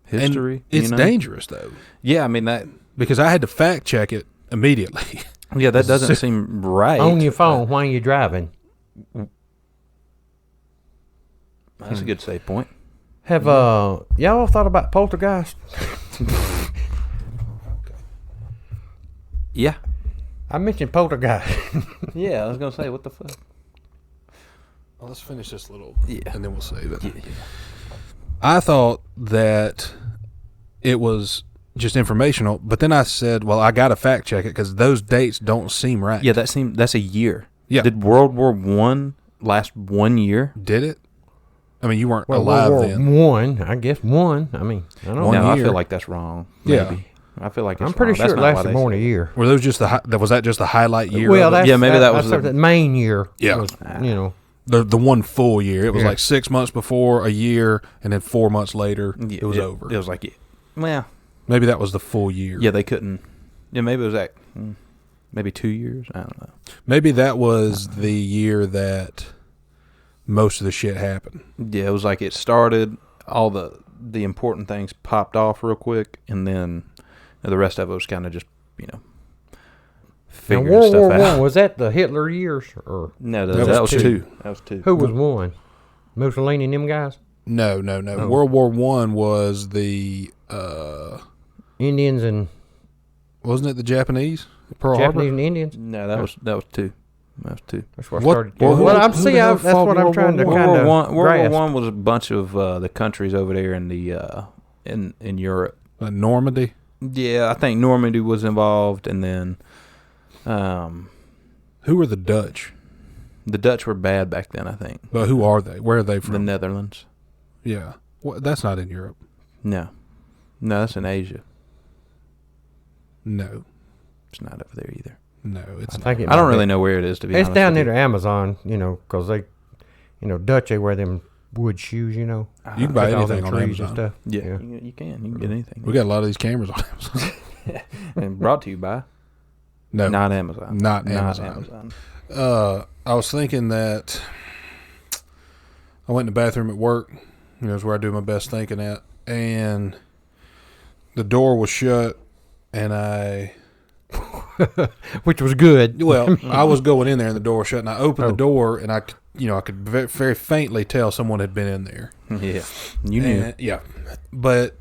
Speaker 2: History.
Speaker 1: And it's dangerous, though.
Speaker 2: Yeah, I mean, that.
Speaker 1: Because I had to fact check it immediately.
Speaker 2: Yeah, that doesn't seem right.
Speaker 3: On your phone while you're driving.
Speaker 2: That's a good save point.
Speaker 3: Have y'all thought about poltergeist?
Speaker 2: Yeah.
Speaker 3: I mentioned poltergeist.
Speaker 2: Yeah, I was going to say, what the fuck?
Speaker 1: Well, let's finish this little,
Speaker 2: Yeah.
Speaker 1: and then we'll save it.
Speaker 2: Yeah.
Speaker 1: I thought that it was just informational, but then I said, well, I got to fact check it because those dates don't seem right.
Speaker 2: Yeah, that's a year.
Speaker 1: Yeah.
Speaker 2: Did World War I last 1 year?
Speaker 1: Did it? I mean, you weren't
Speaker 3: Well,
Speaker 1: alive
Speaker 3: World
Speaker 1: then.
Speaker 3: War I guess one. I mean, I don't know.
Speaker 2: No, I
Speaker 1: year.
Speaker 2: feel like that's wrong.
Speaker 1: Yeah.
Speaker 2: Maybe. I feel like it's
Speaker 3: I'm pretty
Speaker 2: wrong.
Speaker 3: sure
Speaker 2: That's
Speaker 3: it
Speaker 2: not why
Speaker 3: lasted
Speaker 2: they
Speaker 3: more than
Speaker 2: said
Speaker 3: a year.
Speaker 1: Were those just was that just the highlight year?
Speaker 3: Well,
Speaker 1: of it?
Speaker 3: that's,
Speaker 2: Yeah, maybe that
Speaker 3: that's
Speaker 2: was
Speaker 3: the main year.
Speaker 1: Yeah.
Speaker 3: Was, you know.
Speaker 1: the one full year. It was
Speaker 3: Yeah.
Speaker 1: like 6 months before, a year, and then 4 months later,
Speaker 2: Yeah,
Speaker 1: it was over.
Speaker 2: It was like, well,
Speaker 1: Maybe that was the full year.
Speaker 2: yeah, they couldn't. Yeah, maybe it was like maybe 2 years. I don't know.
Speaker 1: Maybe that was the year that most of the shit happened.
Speaker 2: Yeah, it was like it started, all the important things popped off real quick, and then the rest of it was kind of just, you know,
Speaker 3: Now,
Speaker 2: figuring
Speaker 3: World
Speaker 2: stuff
Speaker 3: War
Speaker 2: out.
Speaker 3: I, was that the Hitler years? Or
Speaker 2: No,
Speaker 1: That
Speaker 2: that
Speaker 1: was
Speaker 2: was
Speaker 1: two.
Speaker 2: two. That was two.
Speaker 3: who was one? Mussolini and them guys?
Speaker 1: No.
Speaker 3: Oh.
Speaker 1: World War I was the
Speaker 3: Indians and
Speaker 1: wasn't it the Japanese? Pearl
Speaker 3: Japanese
Speaker 1: Harbor?
Speaker 3: and Indians?
Speaker 2: No, that was two. That was two.
Speaker 3: That's what I
Speaker 1: What-
Speaker 3: started
Speaker 1: well,
Speaker 3: doing.
Speaker 1: who-
Speaker 3: Well, I'm
Speaker 1: who
Speaker 3: see.
Speaker 1: the hell
Speaker 3: That's
Speaker 1: fought
Speaker 3: what I'm
Speaker 1: World
Speaker 3: trying to
Speaker 1: War
Speaker 3: kind
Speaker 2: World
Speaker 3: of
Speaker 2: War One. World
Speaker 3: grasp.
Speaker 2: War One was a bunch of the countries over there in the in Europe.
Speaker 1: Normandy?
Speaker 2: Yeah, I think Normandy was involved, and then
Speaker 1: Who were the Dutch?
Speaker 2: the Dutch were bad back then. I think
Speaker 1: But who are they? Where are they
Speaker 2: the
Speaker 1: from?
Speaker 2: Netherlands.
Speaker 1: Yeah. Well, that's not in Europe.
Speaker 2: No, that's in Asia.
Speaker 1: No.
Speaker 2: It's not over there either.
Speaker 1: No, it's
Speaker 3: I
Speaker 1: not.
Speaker 3: think it
Speaker 2: I don't
Speaker 3: might
Speaker 2: really
Speaker 3: be.
Speaker 2: know where it is, to be
Speaker 3: It's
Speaker 2: honest.
Speaker 3: down
Speaker 2: with
Speaker 3: near
Speaker 2: you.
Speaker 3: the Amazon, you know, because they, you know, Dutch, they wear them wood shoes, you know.
Speaker 1: You can buy
Speaker 3: with all them
Speaker 1: anything on
Speaker 3: trees and
Speaker 1: Amazon.
Speaker 3: stuff.
Speaker 2: Yeah, you can get anything.
Speaker 1: We got a lot of these cameras on Amazon.
Speaker 2: And brought to you by
Speaker 1: No.
Speaker 2: not Amazon.
Speaker 1: Not Amazon. I was thinking that I went in the bathroom at work. You know, is where I do my best thinking at. And the door was shut, and
Speaker 3: Which was good.
Speaker 1: well, I was going in there, and the door was shut, and I opened the door, and I could very faintly tell someone had been in there.
Speaker 2: Yeah, you knew.
Speaker 1: And, yeah, but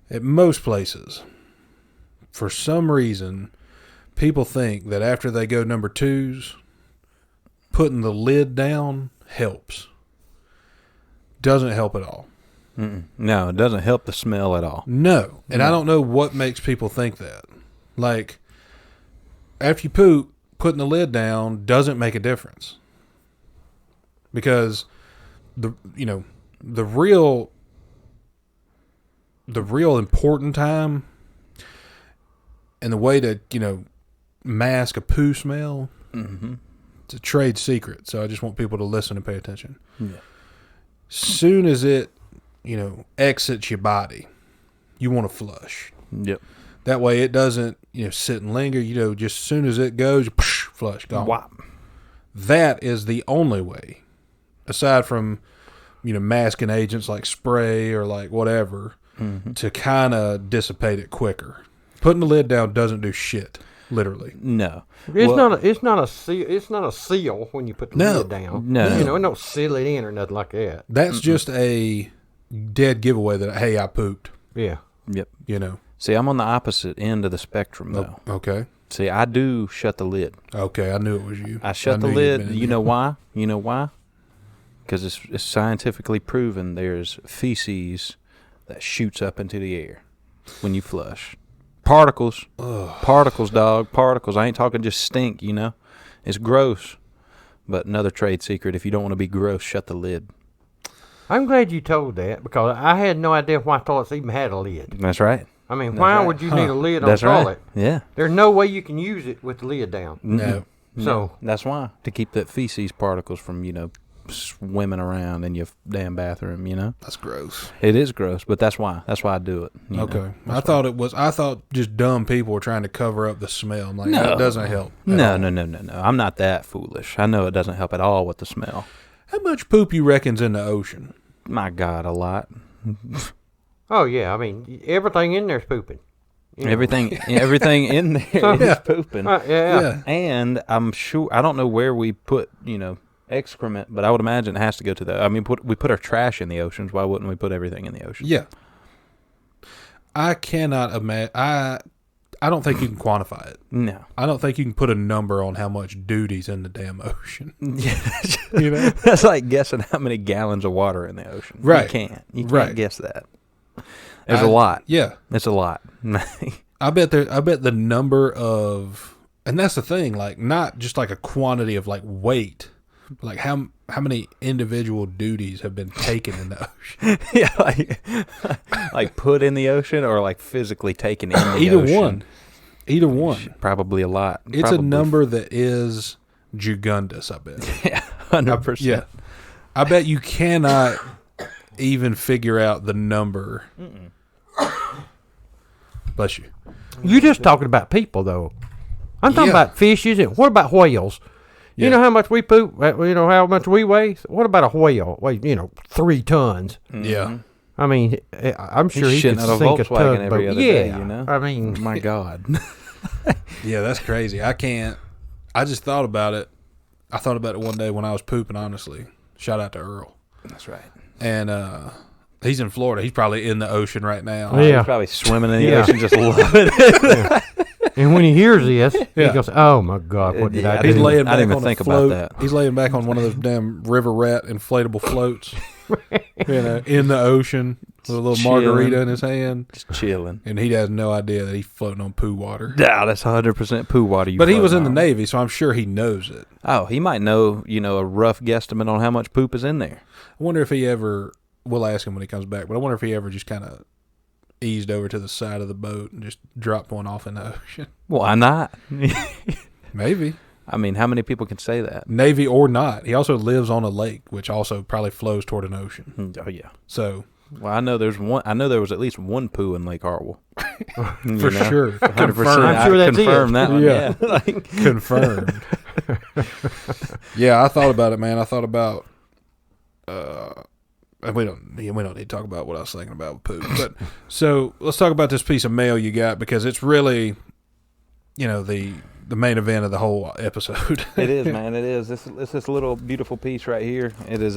Speaker 1: at most places, for some reason, people think that after they go number twos, putting the lid down helps. Doesn't help at all.
Speaker 2: No, it doesn't help the smell at all.
Speaker 1: No, and I don't know what makes people think that. Like, after you poop, putting the lid down doesn't make a difference, because the real important time and the way to mask a poo smell, it's a trade secret. So I just want people to listen and pay attention.
Speaker 2: Yeah.
Speaker 1: Soon as it exits your body, you want to flush.
Speaker 2: Yep.
Speaker 1: That way it doesn't sit and linger. Just as soon as it goes, flush, gone.
Speaker 2: Whop.
Speaker 1: That is the only way, aside from masking agents like spray or like whatever, to kind of dissipate it quicker. Putting the lid down doesn't do shit. Literally.
Speaker 2: No.
Speaker 3: It's not a seal when you put the lid down.
Speaker 2: No.
Speaker 3: You know, it don't seal it in or nothing like that.
Speaker 1: That's just a dead giveaway that, hey, I pooped.
Speaker 3: Yeah.
Speaker 2: Yep.
Speaker 1: You know.
Speaker 2: See, I'm on the opposite end of the spectrum, though.
Speaker 1: Okay.
Speaker 2: See, I do shut the lid.
Speaker 1: Okay, I knew it was you.
Speaker 2: I shut the lid. You know why? You know why? Because it's scientifically proven there's feces that shoots up into the air when you flush. Particles. Ugh. Particles, dog. Particles. I ain't talking just stink, you know. It's gross. But another trade secret, if you don't want to be gross, shut the lid.
Speaker 3: I'm glad you told that because I had no idea why toilets even had a lid.
Speaker 2: That's right.
Speaker 3: I mean, why would you need a lid on a toilet?
Speaker 2: Right. Yeah.
Speaker 3: There's no way you can use it with the lid down.
Speaker 1: No.
Speaker 3: So
Speaker 2: that's why. To keep that feces particles from, you know, swimming around in your damn bathroom, you know.
Speaker 1: That's gross.
Speaker 2: It is gross, but that's why. That's why I do it.
Speaker 1: Okay. I thought just dumb people were trying to cover up the smell. I'm like, no, it doesn't help.
Speaker 2: No. I'm not that foolish. I know it doesn't help at all with the smell.
Speaker 1: How much poop you reckon's in the ocean?
Speaker 2: My God, a lot.
Speaker 3: Oh yeah, I mean everything in there's pooping. You know.
Speaker 2: Everything in there is pooping.
Speaker 3: Yeah.
Speaker 2: And I'm sure I don't know where we put, you know, excrement, but I would imagine it has to go to the. I mean, we put our trash in the oceans. Why wouldn't we put everything in the ocean?
Speaker 1: Yeah. I cannot imagine. I don't think you can quantify it.
Speaker 2: No.
Speaker 1: I don't think you can put a number on how much duty's in the damn ocean.
Speaker 2: You know? That's like guessing how many gallons of water in the ocean.
Speaker 1: Right.
Speaker 2: You can't guess that. There's a lot.
Speaker 1: Yeah.
Speaker 2: It's a lot.
Speaker 1: I bet the number of, and that's the thing, like not just like a quantity of like weight, but like how many individual duties have been taken in the ocean.
Speaker 2: Yeah, like put in the ocean or like physically taken in the ocean.
Speaker 1: Either one.
Speaker 2: Probably a lot.
Speaker 1: It's a number that is jugundous, I bet.
Speaker 2: Yeah, 100%.
Speaker 1: Yeah. I bet you cannot even figure out the number. Bless you.
Speaker 3: You just talking about people though. I'm talking about fishes. And what about whales? You know how much we poop? You know how much we weigh? What about a whale? Weigh 3 tons.
Speaker 1: Yeah.
Speaker 3: I mean, I'm sure he could sink a tugboat
Speaker 2: every other day, you know?
Speaker 3: I mean,
Speaker 2: my God.
Speaker 1: Yeah, that's crazy. I just thought about it. I thought about it one day when I was pooping, honestly. Shout out to Earl.
Speaker 2: That's right.
Speaker 1: And he's in Florida. He's probably in the ocean right now.
Speaker 2: Oh, yeah. He's probably swimming in the ocean just loving it.
Speaker 3: And when he hears this, he goes, "Oh my God, what did I do?"
Speaker 1: He's laying back
Speaker 2: I didn't even
Speaker 1: on
Speaker 2: think
Speaker 1: a float.
Speaker 2: about that.
Speaker 1: He's laying back on one of those damn River Rat inflatable floats, in the ocean with a little margarita in his hand,
Speaker 2: just chilling.
Speaker 1: And he has no idea that he's floating on poo water.
Speaker 2: Yeah, that's 100% poo water.
Speaker 1: But he was in the Navy, so I'm sure he knows it.
Speaker 2: Oh, he might know, a rough guesstimate on how much poop is in there.
Speaker 1: I wonder if he ever. We'll ask him when he comes back, but I wonder if he ever just kind of eased over to the side of the boat and just dropped one off in the ocean.
Speaker 2: Why not?
Speaker 1: Maybe.
Speaker 2: I mean, how many people can say that?
Speaker 1: Navy or not. He also lives on a lake, which also probably flows toward an ocean.
Speaker 2: Oh, yeah.
Speaker 1: So.
Speaker 2: Well, I know there was at least one poo in Lake Hartwell.
Speaker 1: For sure.
Speaker 2: 100%.
Speaker 3: I'm sure that's
Speaker 2: confirmed that one.
Speaker 1: Yeah. Confirmed. Yeah, I thought about it, man. I thought about we don't need to talk about what I was thinking about with poop. But so let's talk about this piece of mail you got, because it's really, the main event of the whole episode.
Speaker 2: It is, man. It is. This little beautiful piece right here. It is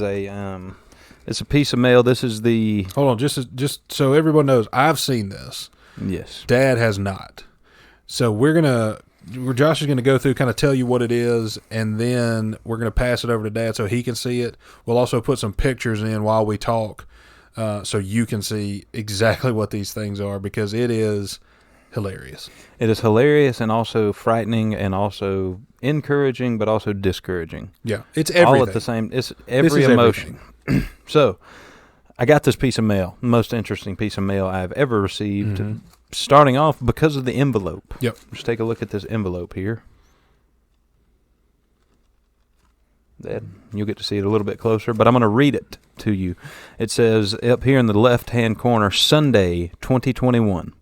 Speaker 2: it's a piece of mail. This is the.
Speaker 1: Hold on, just so everyone knows, I've seen this.
Speaker 2: Yes.
Speaker 1: Dad has not. So Josh is going to go through, kind of tell you what it is, and then we're going to pass it over to Dad so he can see it. We'll also put some pictures in while we talk, so you can see exactly what these things are, because it is hilarious.
Speaker 2: It is hilarious and also frightening and also encouraging, but also discouraging.
Speaker 1: Yeah, it's everything.
Speaker 2: All at the same. It's every emotion. So, I got this piece of mail, most interesting piece of mail I've ever received. Mm-hmm. Starting off because of the envelope.
Speaker 1: Yep.
Speaker 2: Let's take a look at this envelope here. You'll get to see it a little bit closer, but I'm going to read it to you. It says up here in the left-hand corner, Sunday 2021.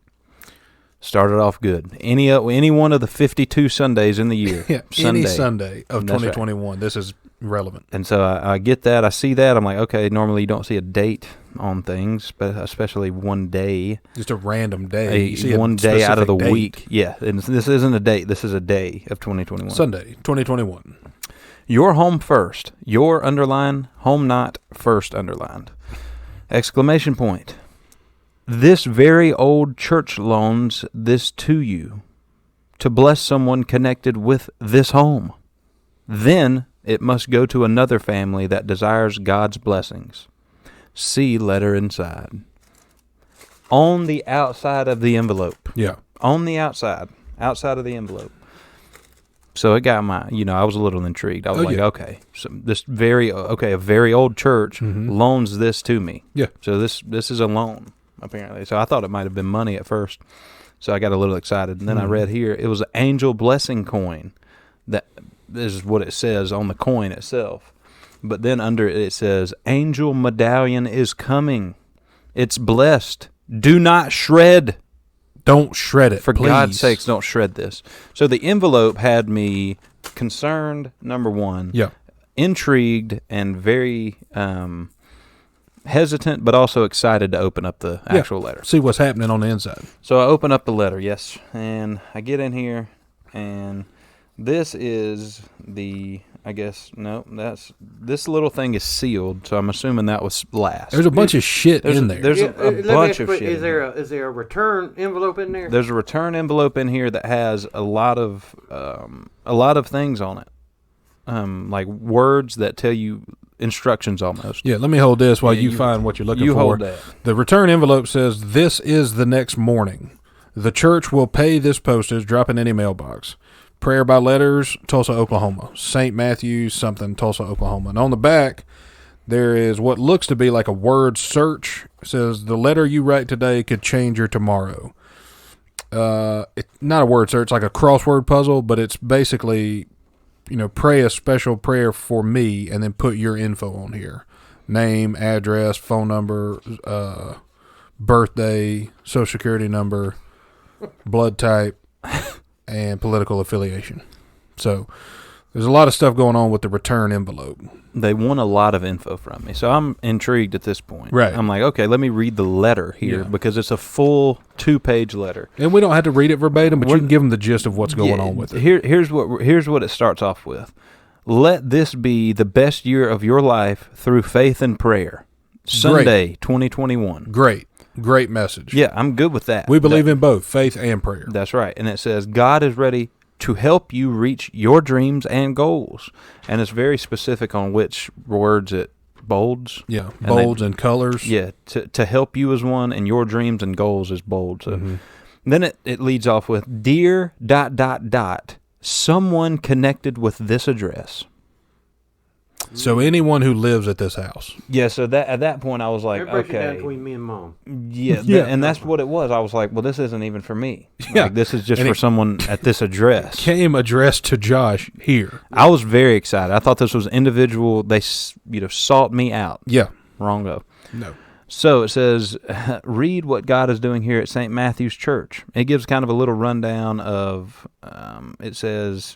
Speaker 2: Started off good. Any one of the 52 Sundays in the year.
Speaker 1: Yeah, any Sunday of 2021. Right. This is relevant.
Speaker 2: And so I get that. I see that. I'm like, okay, normally you don't see a date on things, but especially one day.
Speaker 1: Just a random day.
Speaker 2: You see one day out of the week. Yeah, and this isn't a date. This is a day of 2021.
Speaker 1: Sunday, 2021.
Speaker 2: Your home first. Your underline, home not, first underlined. Exclamation point. This very old church loans this to you to bless someone connected with this home. Then it must go to another family that desires God's blessings. See letter inside. On the outside of the envelope.
Speaker 1: Yeah.
Speaker 2: On the outside of the envelope. So it got my, I was a little intrigued. I was okay, so a very old church loans this to me.
Speaker 1: Yeah.
Speaker 2: So this is a loan, apparently. So I thought it might have been money at first. So I got a little excited. And then I read here, it was an angel blessing coin. This is what it says on the coin itself. But then under it says, angel medallion is coming. It's blessed. Do not shred.
Speaker 1: Don't shred it,
Speaker 2: For
Speaker 1: please.
Speaker 2: God's sakes, don't shred this. So the envelope had me concerned, number one.
Speaker 1: Yeah.
Speaker 2: Intrigued and very hesitant, but also excited to open up the actual letter.
Speaker 1: See what's happening on the inside.
Speaker 2: So I open up the letter, yes. And I get in here, and this is this little thing is sealed, so I'm assuming that was last.
Speaker 1: There's a bunch of shit in there.
Speaker 2: There's a bunch of shit.
Speaker 3: Is there a return envelope in there?
Speaker 2: There's a return envelope in here that has a lot of things on it, like words that tell you instructions almost.
Speaker 1: Yeah, let me hold this while you find what you're looking for.
Speaker 2: You hold that.
Speaker 1: The return envelope says, "This is the next morning. The church will pay this postage. Drop in any mailbox. Prayer by letters, Tulsa, Oklahoma. St. Matthew's something, Tulsa, Oklahoma." And on the back, there is what looks to be like a word search. It says, "The letter you write today could change your tomorrow." It's not a word search, like a crossword puzzle, but it's basically, pray a special prayer for me and then put your info on here. Name, address, phone number, birthday, social security number, blood type, and political affiliation. So there's a lot of stuff going on with the return envelope.
Speaker 2: They want a lot of info from me, so I'm intrigued at this point.
Speaker 1: Right.
Speaker 2: I'm like, okay, let me read the letter here because it's a full 2-page letter.
Speaker 1: And we don't have to read it verbatim, but you can give them the gist of what's going on with it.
Speaker 2: Here's what it starts off with. Let this be the best year of your life through faith and prayer. Sunday, 2021.
Speaker 1: Great message.
Speaker 2: Yeah, I'm good with that.
Speaker 1: We believe in both faith and prayer.
Speaker 2: That's right. And it says, God is ready to help you reach your dreams and goals. And it's very specific on which words it bolds.
Speaker 1: Yeah, bolds and colors.
Speaker 2: Yeah, to help you is one, and your dreams and goals is bold. So then it leads off with, Dear ... someone connected with this address.
Speaker 1: So anyone who lives at this house.
Speaker 2: Yeah, so at that point I was like,
Speaker 3: Everybody
Speaker 2: okay.
Speaker 3: down between me and Mom.
Speaker 2: Yeah, and that's what it was. I was like, well, this isn't even for me.
Speaker 1: Yeah.
Speaker 2: Like, this is just for someone at this address.
Speaker 1: Came addressed to Josh here.
Speaker 2: I was very excited. I thought this was individual. They, sought me out.
Speaker 1: Yeah.
Speaker 2: Wrongo.
Speaker 1: No.
Speaker 2: So it says, read what God is doing here at St. Matthew's Church. It gives kind of a little rundown of, it says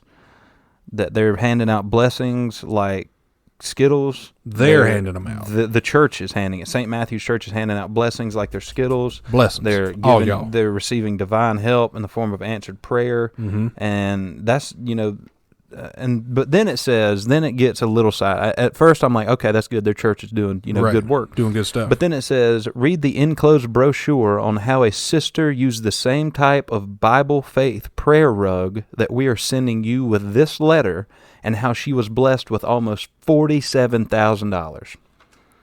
Speaker 2: that they're handing out blessings like Skittles.
Speaker 1: They're handing them out.
Speaker 2: The church is handing it. St. Matthew's Church is handing out blessings like they're Skittles.
Speaker 1: Blessings.
Speaker 2: They're
Speaker 1: All y'all.
Speaker 2: They're receiving divine help in the form of answered prayer. And that's, but then it says, then it gets a little side. At first I'm like, okay, that's good. Their church is doing, good work.
Speaker 1: Doing good stuff.
Speaker 2: But then it says, read the enclosed brochure on how a sister used the same type of Bible faith prayer rug that we are sending you with this letter, and how she was blessed with almost $47,000.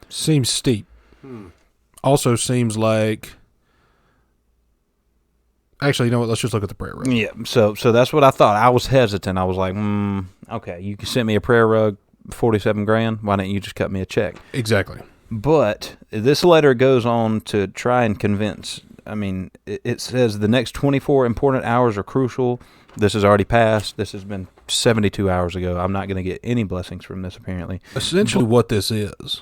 Speaker 1: Seems steep. Also seems like... Actually, you know what? Let's just look at the prayer rug.
Speaker 2: Yeah, so that's what I thought. I was hesitant. I was like, okay, you sent me a prayer rug, $47,000. Why didn't you just cut me a check?
Speaker 1: Exactly.
Speaker 2: But this letter goes on to try and convince. I mean, it says the next 24 important hours are crucial. This has already passed. This has been 72 hours ago. I'm not going to get any blessings from this, apparently.
Speaker 1: Essentially what this is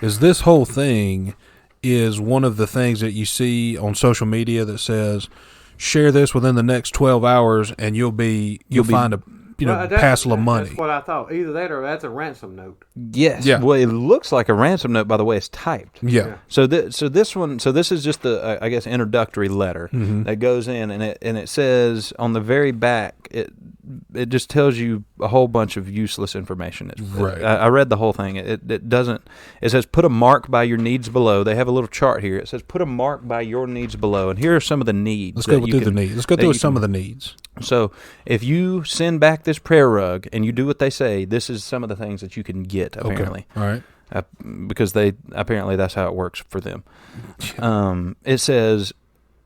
Speaker 1: this whole thing is one of the things that you see on social media that says, share this within the next 12 hours and you'll find parcel of money.
Speaker 3: That's what I thought. Either that or that's a ransom note.
Speaker 2: Yes.
Speaker 1: Yeah.
Speaker 2: Well, it looks like a ransom note by the way it's typed.
Speaker 1: Yeah.
Speaker 2: So this is just the I guess introductory letter that goes in, and it says on the very back it just tells you a whole bunch of useless information.
Speaker 1: Right.
Speaker 2: I read the whole thing. It doesn't. It says put a mark by your needs below. They have a little chart here. It says put a mark by your needs below, and here are some of the needs.
Speaker 1: Let's go through the needs. Let's go through some of the needs.
Speaker 2: So if you send back this prayer rug and you do what they say, this is some of the things that you can get, apparently.
Speaker 1: Okay. All right.
Speaker 2: Because apparently that's how it works for them. It says,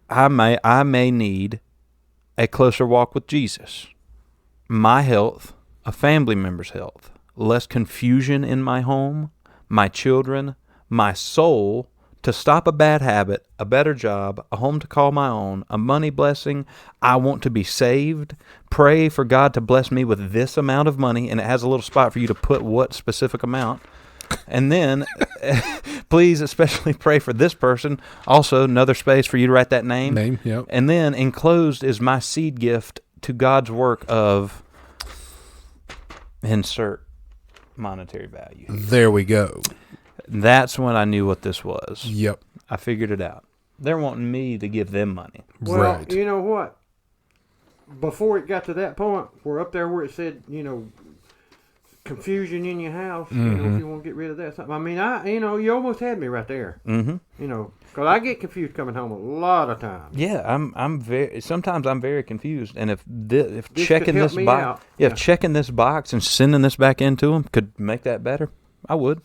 Speaker 2: I may need a closer walk with Jesus, my health, a family member's health, less confusion in my home, my children, my soul, to stop a bad habit, a better job, a home to call my own, a money blessing. I want to be saved. Pray for God to bless me with this amount of money, and it has a little spot for you to put what specific amount. And then, please especially pray for this person. Also, another space for you to write that name.
Speaker 1: Yep.
Speaker 2: And then, enclosed is my seed gift to God's work of insert monetary value.
Speaker 1: There we go.
Speaker 2: That's when I knew what this was.
Speaker 1: Yep.
Speaker 2: I figured it out. They're wanting me to give them money.
Speaker 3: Well,
Speaker 1: right.
Speaker 3: you know what? Before it got to that point, we're up there where it said, confusion in your house. If you want to get rid of that, something. I mean, you almost had me right there. Because I get confused coming home a lot of times.
Speaker 2: Yeah, sometimes I'm very confused, and if checking
Speaker 3: could help
Speaker 2: this
Speaker 3: me
Speaker 2: box,
Speaker 3: out.
Speaker 2: if checking this box and sending this back into them could make that better, I would.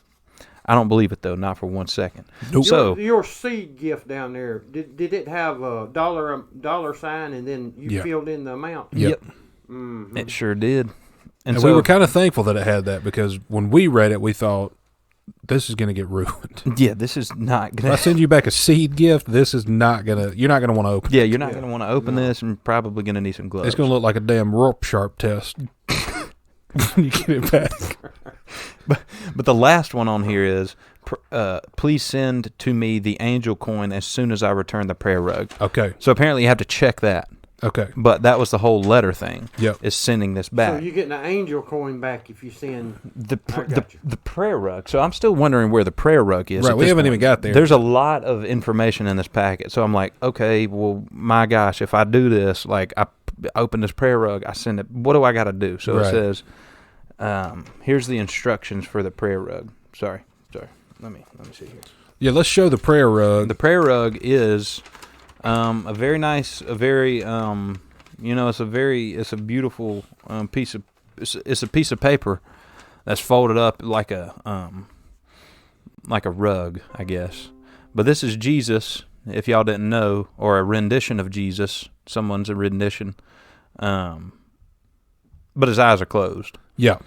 Speaker 2: I don't believe it though, not for 1 second.
Speaker 1: Nope.
Speaker 2: So
Speaker 3: your seed gift down there, did it have a dollar sign and then you filled in the amount?
Speaker 1: Yep.
Speaker 3: Mm-hmm.
Speaker 2: It sure did.
Speaker 1: And so, we were kind of thankful that it had that, because when we read it, we thought, this is going to get ruined.
Speaker 2: Yeah, this is not going
Speaker 1: to. I send you back a seed gift, this is not going to, you're not going to want to open it.
Speaker 2: Yeah, you're not going to want to open this, and probably going to need some gloves.
Speaker 1: It's going to look like a damn rope sharp test when you get it back.
Speaker 2: But the last one on here is, please send to me the angel coin as soon as I return the prayer rug.
Speaker 1: Okay.
Speaker 2: So apparently you have to check that.
Speaker 1: Okay.
Speaker 2: But that was the whole letter thing.
Speaker 1: Yep.
Speaker 2: Is sending this back.
Speaker 3: So you're getting an angel coin back if you send
Speaker 2: the prayer rug. So I'm still wondering where the prayer rug is.
Speaker 1: Right, we haven't even got there.
Speaker 2: There's a lot of information in this packet. So I'm like, okay, well, my gosh, if I do this, like I open this prayer rug, I send it. What do I got to do? So it says, here's the instructions for the prayer rug. Sorry. Let me see here.
Speaker 1: Yeah, let's show the prayer rug.
Speaker 2: The prayer rug is a very nice, it's a beautiful piece of, it's a piece of paper that's folded up like a rug, I guess. But this is Jesus, if y'all didn't know, or a rendition of Jesus. Someone's a rendition. But his eyes are closed.
Speaker 1: Yeah.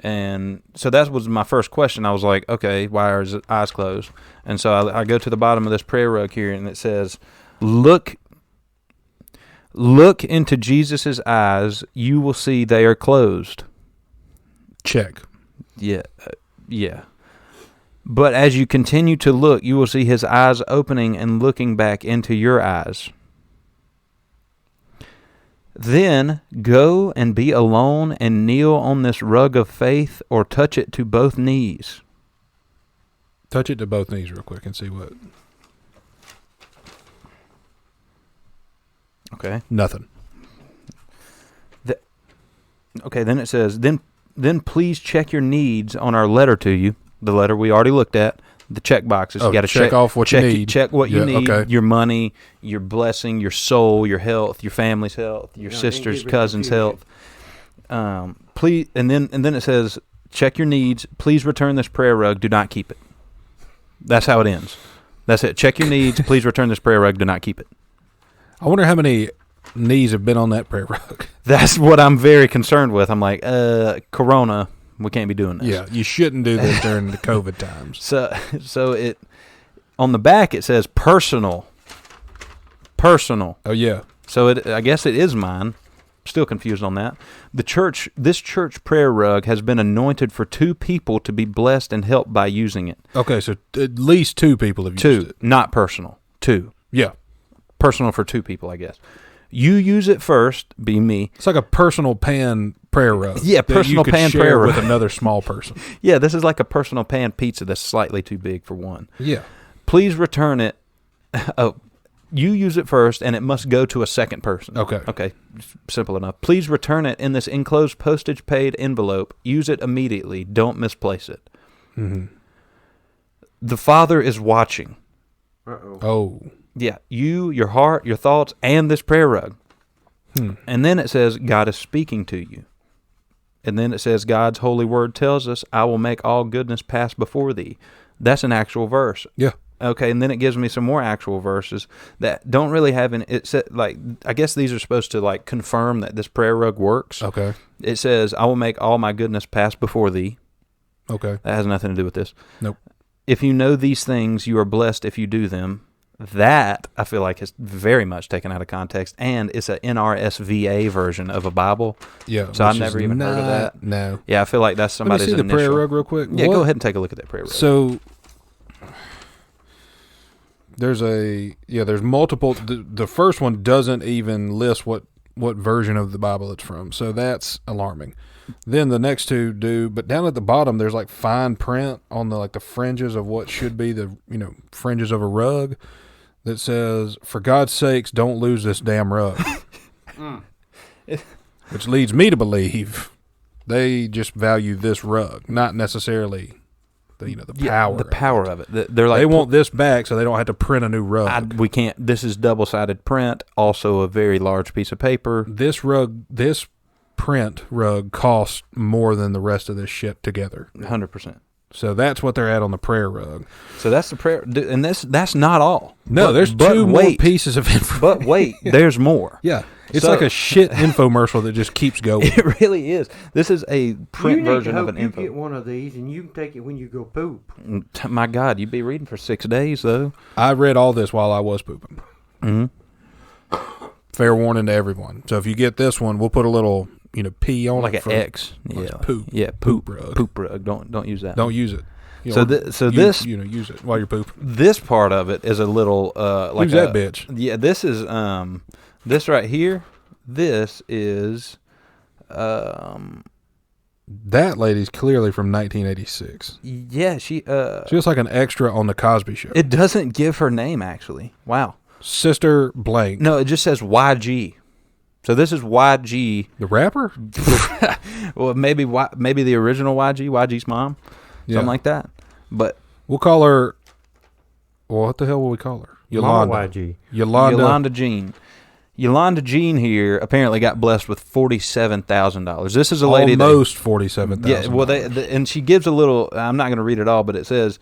Speaker 2: And so that was my first question. I was like, okay, why are his eyes closed? And so I go to the bottom of this prayer rug here, and it says, Look into Jesus' eyes. You will see they are closed.
Speaker 1: Check.
Speaker 2: Yeah. But as you continue to look, you will see his eyes opening and looking back into your eyes. Then go and be alone and kneel on this rug of faith, or touch it to both knees.
Speaker 1: Touch it to both knees real quick and see what.
Speaker 2: Okay.
Speaker 1: Nothing.
Speaker 2: Okay, then it says, then please check your needs on our letter to you, the letter we already looked at, the check boxes.
Speaker 1: You got to check off what you need.
Speaker 2: Check what you need,
Speaker 1: okay.
Speaker 2: Your money, your blessing, your soul, your health, your family's health, your sister's, cousin's health. Please, and then it says, check your needs. Please return this prayer rug. Do not keep it. That's how it ends. That's it. Check your needs. Please return this prayer rug. Do not keep it.
Speaker 1: I wonder how many knees have been on that prayer rug.
Speaker 2: That's what I'm very concerned with. I'm like, Corona, we can't be doing this.
Speaker 1: Yeah, you shouldn't do this during the COVID times.
Speaker 2: So it, on the back it says personal.
Speaker 1: Oh yeah.
Speaker 2: So I guess it is mine. Still confused on that. This church prayer rug has been anointed for 2 people to be blessed and helped by using it.
Speaker 1: Okay, so at least 2 people have used it.
Speaker 2: Not personal. 2.
Speaker 1: Yeah.
Speaker 2: Personal for 2 people, I guess. You use it first, be me.
Speaker 1: It's like a personal pan prayer rug.
Speaker 2: Yeah, personal pan prayer rug
Speaker 1: with another small person.
Speaker 2: Yeah, this is like a personal pan pizza that's slightly too big for one.
Speaker 1: Yeah.
Speaker 2: Please return it. Oh, you use it first, and it must go to a second person.
Speaker 1: Okay.
Speaker 2: Okay, simple enough. Please return it in this enclosed postage-paid envelope. Use it immediately. Don't misplace it.
Speaker 1: Mm-hmm.
Speaker 2: The Father is watching.
Speaker 3: Uh-oh.
Speaker 1: Oh.
Speaker 2: Yeah, you, your heart, your thoughts, and this prayer rug. And then it says, God is speaking to you. And then it says, God's holy word tells us, I will make all goodness pass before thee. That's an actual verse.
Speaker 1: Yeah.
Speaker 2: Okay, and then it gives me some more actual verses that don't really have any. It said, like, I guess these are supposed to like confirm that this prayer rug works.
Speaker 1: Okay.
Speaker 2: It says, I will make all my goodness pass before thee.
Speaker 1: Okay.
Speaker 2: That has nothing to do with this.
Speaker 1: Nope.
Speaker 2: If you know these things, you are blessed if you do them. That, I feel like, is very much taken out of context, and it's an NRSVA version of a Bible.
Speaker 1: Yeah.
Speaker 2: So I've never even heard of that.
Speaker 1: No.
Speaker 2: Yeah, I feel like that's somebody's
Speaker 1: Let me see the
Speaker 2: initial.
Speaker 1: prayer rug real quick.
Speaker 2: Yeah, go ahead and take a look at that prayer rug.
Speaker 1: So there's multiple. The first one doesn't even list what version of the Bible it's from, so that's alarming. Then the next two do, but down at the bottom there's like fine print on the fringes of what should be the fringes of a rug that says, "For God's sakes, don't lose this damn rug," which leads me to believe they just value this rug, not necessarily the power
Speaker 2: of it. They're like,
Speaker 1: they want this back so they don't have to print a new rug.
Speaker 2: We can't. This is double-sided print, also a very large piece of paper.
Speaker 1: This print rug costs more than the rest of this shit together.
Speaker 2: 100%.
Speaker 1: So that's what they're at on the prayer rug.
Speaker 2: So that's the prayer, and that's not all.
Speaker 1: No, there's two more pieces of information.
Speaker 2: But wait, there's more.
Speaker 1: Yeah, it's like a shit infomercial that just keeps going.
Speaker 2: It really is. This is a print version of an info.
Speaker 3: You get one of these, and you can take it when you go poop.
Speaker 2: My God, you'd be reading for 6 days though.
Speaker 1: I read all this while I was pooping.
Speaker 2: Mm-hmm.
Speaker 1: Fair warning to everyone. So if you get this one, we'll put a little P on
Speaker 2: like
Speaker 1: it.
Speaker 2: Like an X. Yeah.
Speaker 1: Poop.
Speaker 2: Yeah.
Speaker 1: Poop rug.
Speaker 2: Poop rug. Don't use that.
Speaker 1: Don't use it.
Speaker 2: This
Speaker 1: use it while you're pooping.
Speaker 2: This part of it is a little like
Speaker 1: Who's that bitch?
Speaker 2: Yeah, this is this right here. This is
Speaker 1: that lady's clearly from 1986.
Speaker 2: Yeah, she
Speaker 1: looks like an extra on the Cosby Show.
Speaker 2: It doesn't give her name actually. Wow.
Speaker 1: Sister blank.
Speaker 2: No, it just says YG. So this is YG,
Speaker 1: the rapper.
Speaker 2: Well, maybe the original YG's mom, something like that. But
Speaker 1: we'll call her. Well, what the hell will we call her?
Speaker 3: Yolanda. YG.
Speaker 2: Yolanda Jean. Yolanda Jean here apparently got blessed with $47,000. This is a lady
Speaker 1: almost $47,000.
Speaker 2: Yeah, well, and she gives a little. I'm not going to read it all, but it says,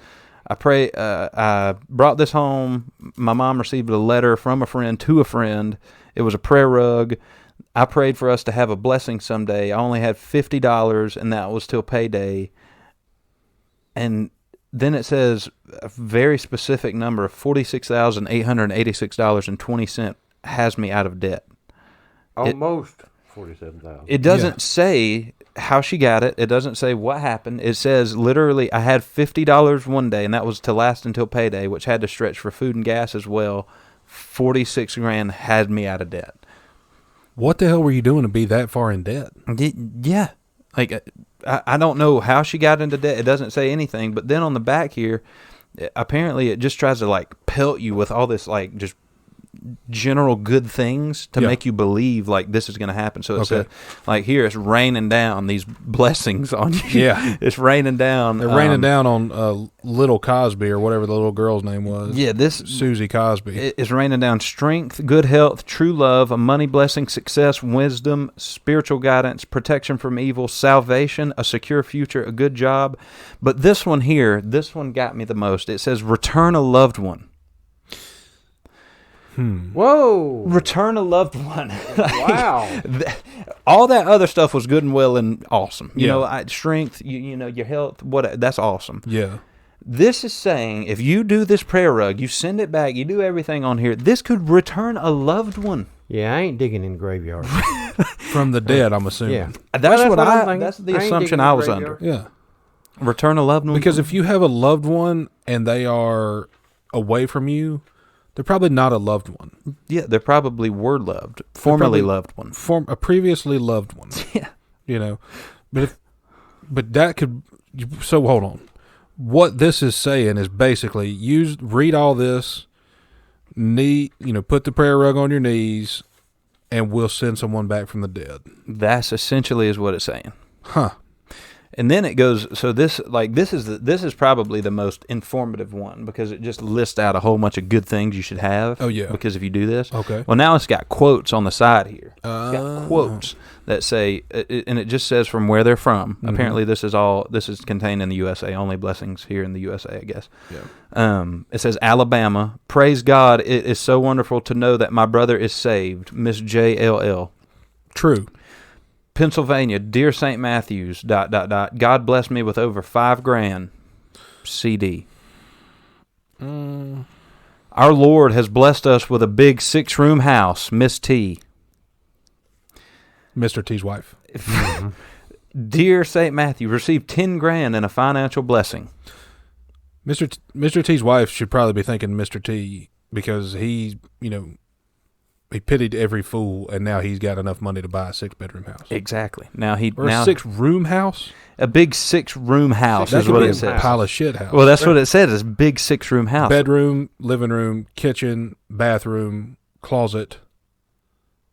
Speaker 2: I brought this home. My mom received a letter from a friend to a friend. It was a prayer rug. I prayed for us to have a blessing someday. I only had $50, and that was till payday. And then it says a very specific number of $46,886.20 has me out of debt.
Speaker 3: Almost $47,000.
Speaker 2: It doesn't say how she got it. It doesn't say what happened. It says literally, I had $50 one day, and that was to last until payday, which had to stretch for food and gas as well. 46 grand had me out of debt.
Speaker 1: What the hell were you doing to be that far in debt?
Speaker 2: Yeah. Like, I don't know how she got into debt. It doesn't say anything. But then on the back here, apparently it just tries to, like, pelt you with all this, like, just general good things to make you believe, like, this is going to happen. So it says, like, here, it's raining down these blessings on you.
Speaker 1: Yeah.
Speaker 2: It's raining down.
Speaker 1: They're raining down on Little Cosby, or whatever the little girl's name was.
Speaker 2: Yeah, this
Speaker 1: Susie Cosby.
Speaker 2: It's raining down strength, good health, true love, a money blessing, success, wisdom, spiritual guidance, protection from evil, salvation, a secure future, a good job. But this one here, this one got me the most. It says, return a loved one.
Speaker 3: Whoa!
Speaker 2: Return a loved one.
Speaker 3: Wow!
Speaker 2: All that other stuff was good and well and awesome. You know, strength. You know, your health. That's awesome.
Speaker 1: Yeah.
Speaker 2: This is saying, if you do this prayer rug, you send it back, you do everything on here, this could return a loved one.
Speaker 3: Yeah, I ain't digging in the graveyard.
Speaker 1: From the dead, I'm assuming.
Speaker 3: Yeah,
Speaker 2: that's the assumption I was under.
Speaker 1: Yeah.
Speaker 2: Return a loved one.
Speaker 1: Because if you have a loved one and they are away from you, They're probably not a loved one.
Speaker 2: Yeah, they probably were loved, formerly loved one,
Speaker 1: a previously loved one.
Speaker 2: Yeah,
Speaker 1: you know, but that could. So hold on. What this is saying is basically read all this. Put the prayer rug on your knees, and we'll send someone back from the dead.
Speaker 2: That's essentially is what it's saying.
Speaker 1: Huh.
Speaker 2: And then it goes. So this is probably the most informative one because it just lists out a whole bunch of good things you should have.
Speaker 1: Oh yeah.
Speaker 2: Because if you do this,
Speaker 1: okay.
Speaker 2: Well, now it's got quotes on the side here. It's got quotes that say, and it just says from where they're from. Mm-hmm. Apparently, this is contained in the USA. Only blessings here in the USA, I guess.
Speaker 1: Yeah.
Speaker 2: It says Alabama. Praise God! It is so wonderful to know that my brother is saved. Miss JLL.
Speaker 1: True.
Speaker 2: Pennsylvania, dear St. Matthews, ... God bless me with over $5,000. CD. Our Lord has blessed us with a big 6-room house. Miss T.
Speaker 1: Mr. T's wife.
Speaker 2: Dear St. Matthew, received $10,000 in a financial blessing.
Speaker 1: Mr. T's wife should probably be thanking Mr. T because he pitied every fool, and now he's got enough money to buy a 6-bedroom house.
Speaker 2: Exactly.
Speaker 1: A 6-room house?
Speaker 2: A big 6-room house is what it says.
Speaker 1: A pile of shit house.
Speaker 2: Well, that's what it said. It's a big 6-room house.
Speaker 1: Bedroom, living room, kitchen, bathroom, closet.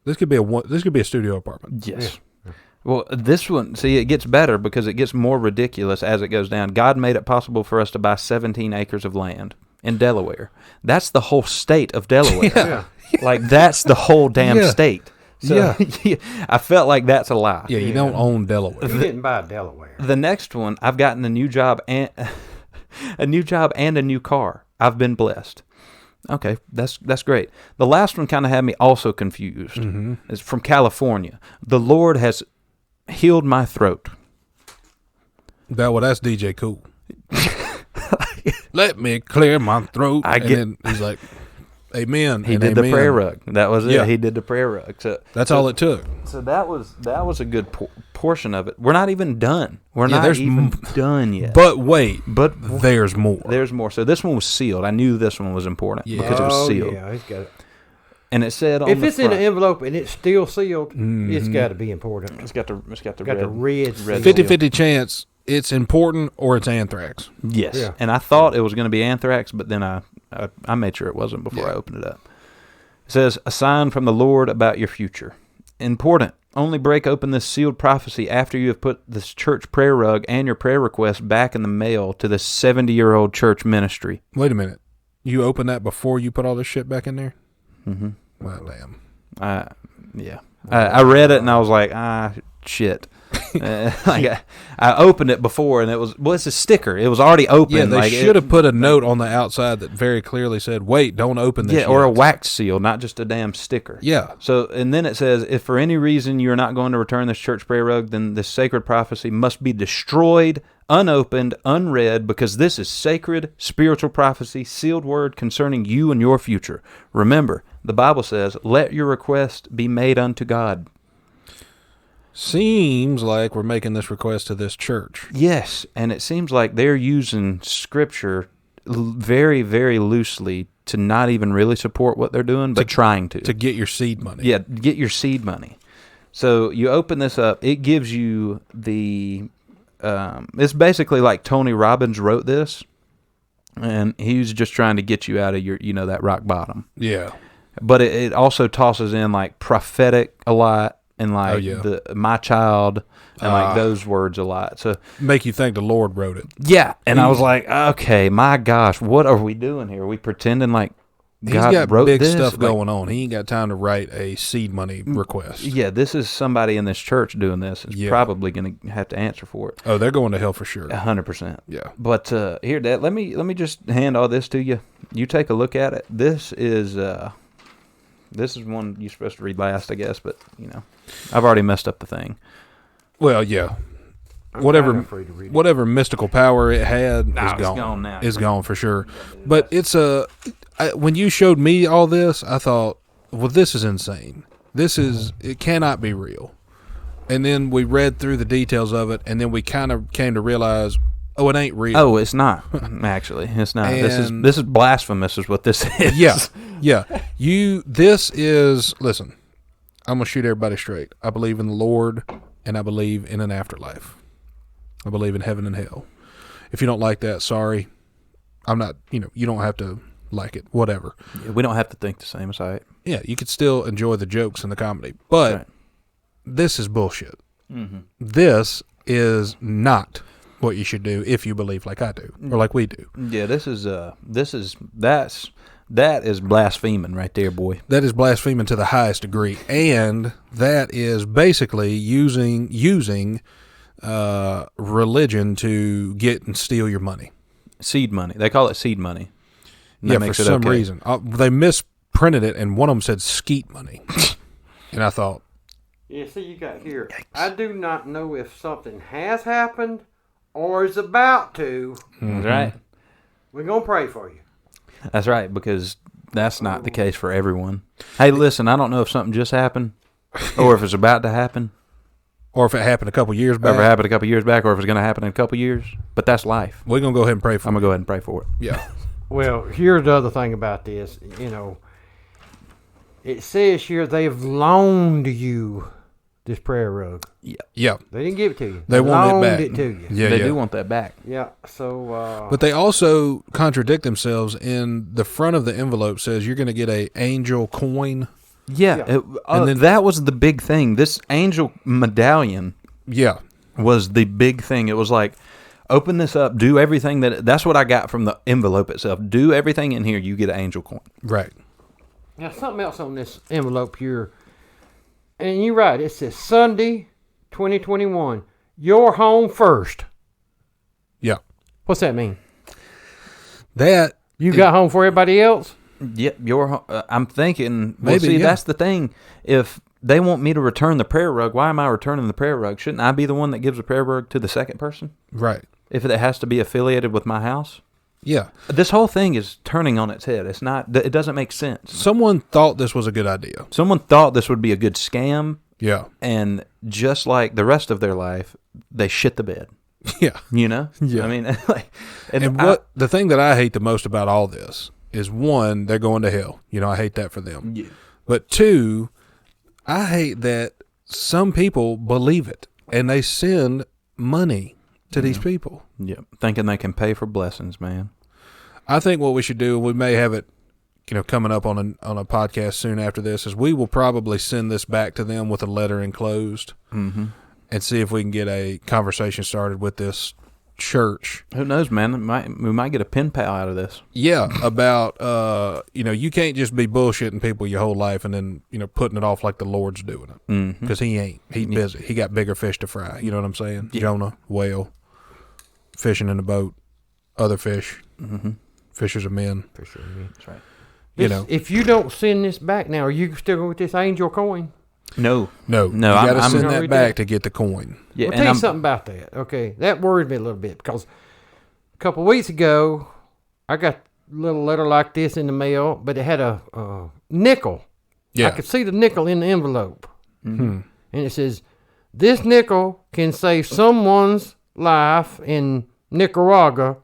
Speaker 1: This could be a studio apartment.
Speaker 2: Yes. Yeah. Well, this one, see, it gets better because it gets more ridiculous as it goes down. God made it possible for us to buy 17 acres of land in Delaware. That's the whole state of Delaware.
Speaker 1: Yeah.
Speaker 2: Like, that's the whole damn state. So, I felt like that's a lie.
Speaker 1: Yeah, you don't own Delaware.
Speaker 3: You didn't buy Delaware.
Speaker 2: The next one, I've gotten a new job and a new car. I've been blessed. Okay, that's great. The last one kind of had me also confused. Mm-hmm. It's from California. The Lord has healed my throat.
Speaker 1: That's DJ Cool. Let me clear my throat. Then he's like, amen.
Speaker 2: He did the prayer rug. That was it. Yeah. He did the prayer rug. So
Speaker 1: that's all it took.
Speaker 2: So that was a good portion of it. We're not even done. We're not even done yet.
Speaker 1: But wait. But there's more.
Speaker 2: There's more. So this one was sealed. I knew this one was important because it was sealed.
Speaker 3: Yeah, he's got it.
Speaker 2: And it said on
Speaker 3: if
Speaker 2: the
Speaker 3: it's
Speaker 2: front,
Speaker 3: in an envelope and it's still sealed, it's got to be important.
Speaker 2: It's got the
Speaker 3: red
Speaker 1: 50-50 chance it's important or it's anthrax.
Speaker 2: Yes. Yeah. And I thought it was going to be anthrax, but then I made sure it wasn't before I opened it up. It says, a sign from the Lord about your future. Important. Only break open this sealed prophecy after you have put this church prayer rug and your prayer request back in the mail to this 70-year-old church ministry.
Speaker 1: Wait a minute. You opened that before you put all this shit back in there?
Speaker 2: Mm-hmm.
Speaker 1: Well, damn.
Speaker 2: Yeah. I read it and I was like, shit. I opened it before and it's a sticker. It was already open.
Speaker 1: Yeah, they should have put a note on the outside that very clearly said, wait, don't open this.
Speaker 2: Yeah, or a wax seal, not just a damn sticker.
Speaker 1: Yeah.
Speaker 2: So, and then it says, if for any reason you're not going to return this church prayer rug, then this sacred prophecy must be destroyed, unopened, unread, because this is sacred, spiritual prophecy, sealed word concerning you and your future. Remember, the Bible says, let your request be made unto God.
Speaker 1: Seems like we're making this request to this church.
Speaker 2: Yes, and it seems like they're using Scripture very, very loosely to not even really support what they're doing, but trying to.
Speaker 1: To get your seed money.
Speaker 2: Yeah, get your seed money. So you open this up. It gives you the... it's basically like Tony Robbins wrote this, and he was just trying to get you out of your, that rock bottom.
Speaker 1: Yeah.
Speaker 2: But it also tosses in like prophetic a lot. And like my child, and like those words a lot. So
Speaker 1: make you think the Lord wrote it.
Speaker 2: Yeah, and I was like, okay, my gosh, what are we doing here? Are we pretending like God wrote this?
Speaker 1: He's got big stuff going on. He ain't got time to write a seed money request.
Speaker 2: Yeah, this is somebody in this church doing this. It's probably going to have to answer for it.
Speaker 1: Oh, they're going to hell for sure.
Speaker 2: 100%.
Speaker 1: Yeah.
Speaker 2: But here, Dad, let me just hand all this to you. You take a look at it. This is one you're supposed to read last, I guess, but I've already messed up the thing.
Speaker 1: Well, yeah. Whatever mystical power it had is gone.
Speaker 2: It's gone now.
Speaker 1: It's gone for sure. But it's when you showed me all this, I thought, well, this is insane. It cannot be real. And then we read through the details of it, and then we kind of came to realize, oh, it ain't real.
Speaker 2: Oh, it's not. Actually, it's not. And this is blasphemous is what this is.
Speaker 1: Yeah. Yeah. Listen, I'm going to shoot everybody straight. I believe in the Lord, and I believe in an afterlife. I believe in heaven and hell. If you don't like that, sorry. I'm not, you don't have to like it, whatever.
Speaker 2: Yeah, we don't have to think the same as I.
Speaker 1: Yeah, you could still enjoy the jokes and the comedy. But this is bullshit. Mm-hmm. This is not what you should do if you believe like I do, or like we do.
Speaker 2: Yeah, that is blaspheming right there, boy.
Speaker 1: That is blaspheming to the highest degree, and that is basically using religion to get and steal your money.
Speaker 2: Seed money. They call it seed money.
Speaker 1: Yeah, for some reason. They misprinted it, and one of them said skeet money. And I thought...
Speaker 3: Yeah, see, you got here. Yikes. I do not know if something has happened or is about to.
Speaker 2: That's right.
Speaker 3: We're going to pray for you.
Speaker 2: That's right, because that's not the case for everyone. Hey, listen, I don't know if something just happened or if it's about to happen.
Speaker 1: Or if it happened a couple years back.
Speaker 2: Or if it happened a couple years back, or if it's going to happen in a couple years. But that's life.
Speaker 1: We're going to go ahead and pray for it.
Speaker 2: I'm going to go ahead and pray for it.
Speaker 1: Yeah.
Speaker 3: Well, here's the other thing about this. It says here they've loaned you this prayer rug.
Speaker 2: Yeah.
Speaker 1: Yeah.
Speaker 3: They didn't give it to you.
Speaker 1: They want it back.
Speaker 3: It to you.
Speaker 1: Yeah,
Speaker 2: they do want that back.
Speaker 3: Yeah. So.
Speaker 1: But they also contradict themselves. In the front of the envelope says you're going to get a angel coin.
Speaker 2: Yeah. And then that was the big thing. This angel medallion.
Speaker 1: Yeah.
Speaker 2: Was the big thing. It was like, open this up, do everything that's what I got from the envelope itself. Do everything in here, you get an angel coin.
Speaker 1: Right.
Speaker 3: Now, something else on this envelope here. And you're right. It says Sunday, 2021. Your home first.
Speaker 1: Yeah.
Speaker 3: What's that mean?
Speaker 1: That
Speaker 3: you got home for everybody else?
Speaker 2: Yep. I'm thinking. Maybe. That's the thing. If they want me to return the prayer rug, why am I returning the prayer rug? Shouldn't I be the one that gives the prayer rug to the second person?
Speaker 1: Right.
Speaker 2: If it has to be affiliated with my house?
Speaker 1: Yeah.
Speaker 2: This whole thing is turning on its head. It's not. It doesn't make sense.
Speaker 1: Someone thought this was a good idea.
Speaker 2: Someone thought this would be a good scam.
Speaker 1: Yeah.
Speaker 2: And just like the rest of their life, they shit the bed.
Speaker 1: Yeah.
Speaker 2: Yeah.
Speaker 1: I
Speaker 2: mean,
Speaker 1: the thing that I hate the most about all this is, one, they're going to hell. I hate that for them.
Speaker 2: Yeah.
Speaker 1: But two, I hate that some people believe it and they send money to these people.
Speaker 2: Yep. Thinking they can pay for blessings, man.
Speaker 1: I think what we should do, we may have it, coming up on a podcast soon after this, is we will probably send this back to them with a letter enclosed and see if we can get a conversation started with this church.
Speaker 2: Who knows, man? We might get a pen pal out of this.
Speaker 1: Yeah, about you can't just be bullshitting people your whole life and then putting it off like the Lord's doing it, because he ain't. He's busy. He got bigger fish to fry. You know what I'm saying? Yeah. Jonah, whale, fishing in the boat, other fish, fishers of men.
Speaker 3: Fishers of men. That's right. If you don't send this back now, are you still going with this angel coin?
Speaker 1: No. You got to send that back to get the coin.
Speaker 3: Yeah, I'll tell you something about that. Okay, that worried me a little bit because a couple of weeks ago, I got a little letter like this in the mail, but it had a nickel. Yeah, I could see the nickel in the envelope, and it says, "This nickel can save someone's life in Nicaragua.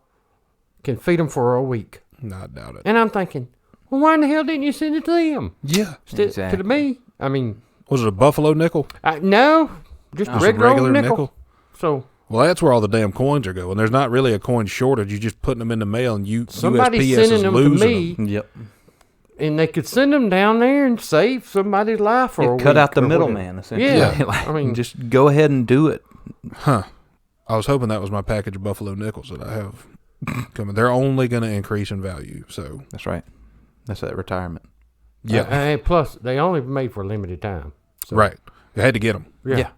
Speaker 3: Can feed them for a week."
Speaker 1: No, I doubt it.
Speaker 3: And I'm thinking, well, why in the hell didn't you send it to them?
Speaker 1: Yeah,
Speaker 3: exactly. To me. I mean.
Speaker 1: Was it a buffalo nickel?
Speaker 3: No, just a regular nickel. So,
Speaker 1: well, that's where all the damn coins are going. There's not really a coin shortage. You're just putting them in the mail, and
Speaker 3: somebody's
Speaker 1: USPS
Speaker 3: sending them to me.
Speaker 2: Yep.
Speaker 3: And they could send them down there and save somebody's life for a week.
Speaker 2: Cut out the middleman, essentially.
Speaker 3: Yeah.
Speaker 2: I mean, just go ahead and do it.
Speaker 1: Huh. I was hoping that was my package of buffalo nickels that I have coming. They're only going to increase in value. So
Speaker 2: that's right. That's that retirement.
Speaker 1: Yeah.
Speaker 3: And plus, they only made for a limited time. So.
Speaker 1: Right. You had to get them.
Speaker 3: Yeah.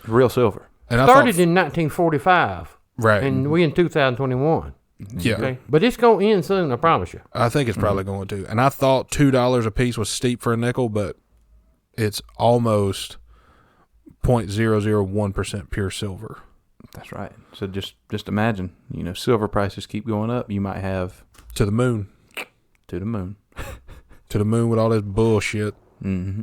Speaker 2: Real silver.
Speaker 3: And started in 1945.
Speaker 1: Right.
Speaker 3: And we in 2021.
Speaker 1: Yeah.
Speaker 3: Okay? But it's going to end soon, I promise you.
Speaker 1: I think it's probably going to. And I thought $2 a piece was steep for a nickel, but it's almost 0.001% pure silver.
Speaker 2: That's right. So just imagine, silver prices keep going up. You might have...
Speaker 1: To the moon.
Speaker 2: To the moon.
Speaker 1: To the moon with all this bullshit.
Speaker 2: Mm-hmm.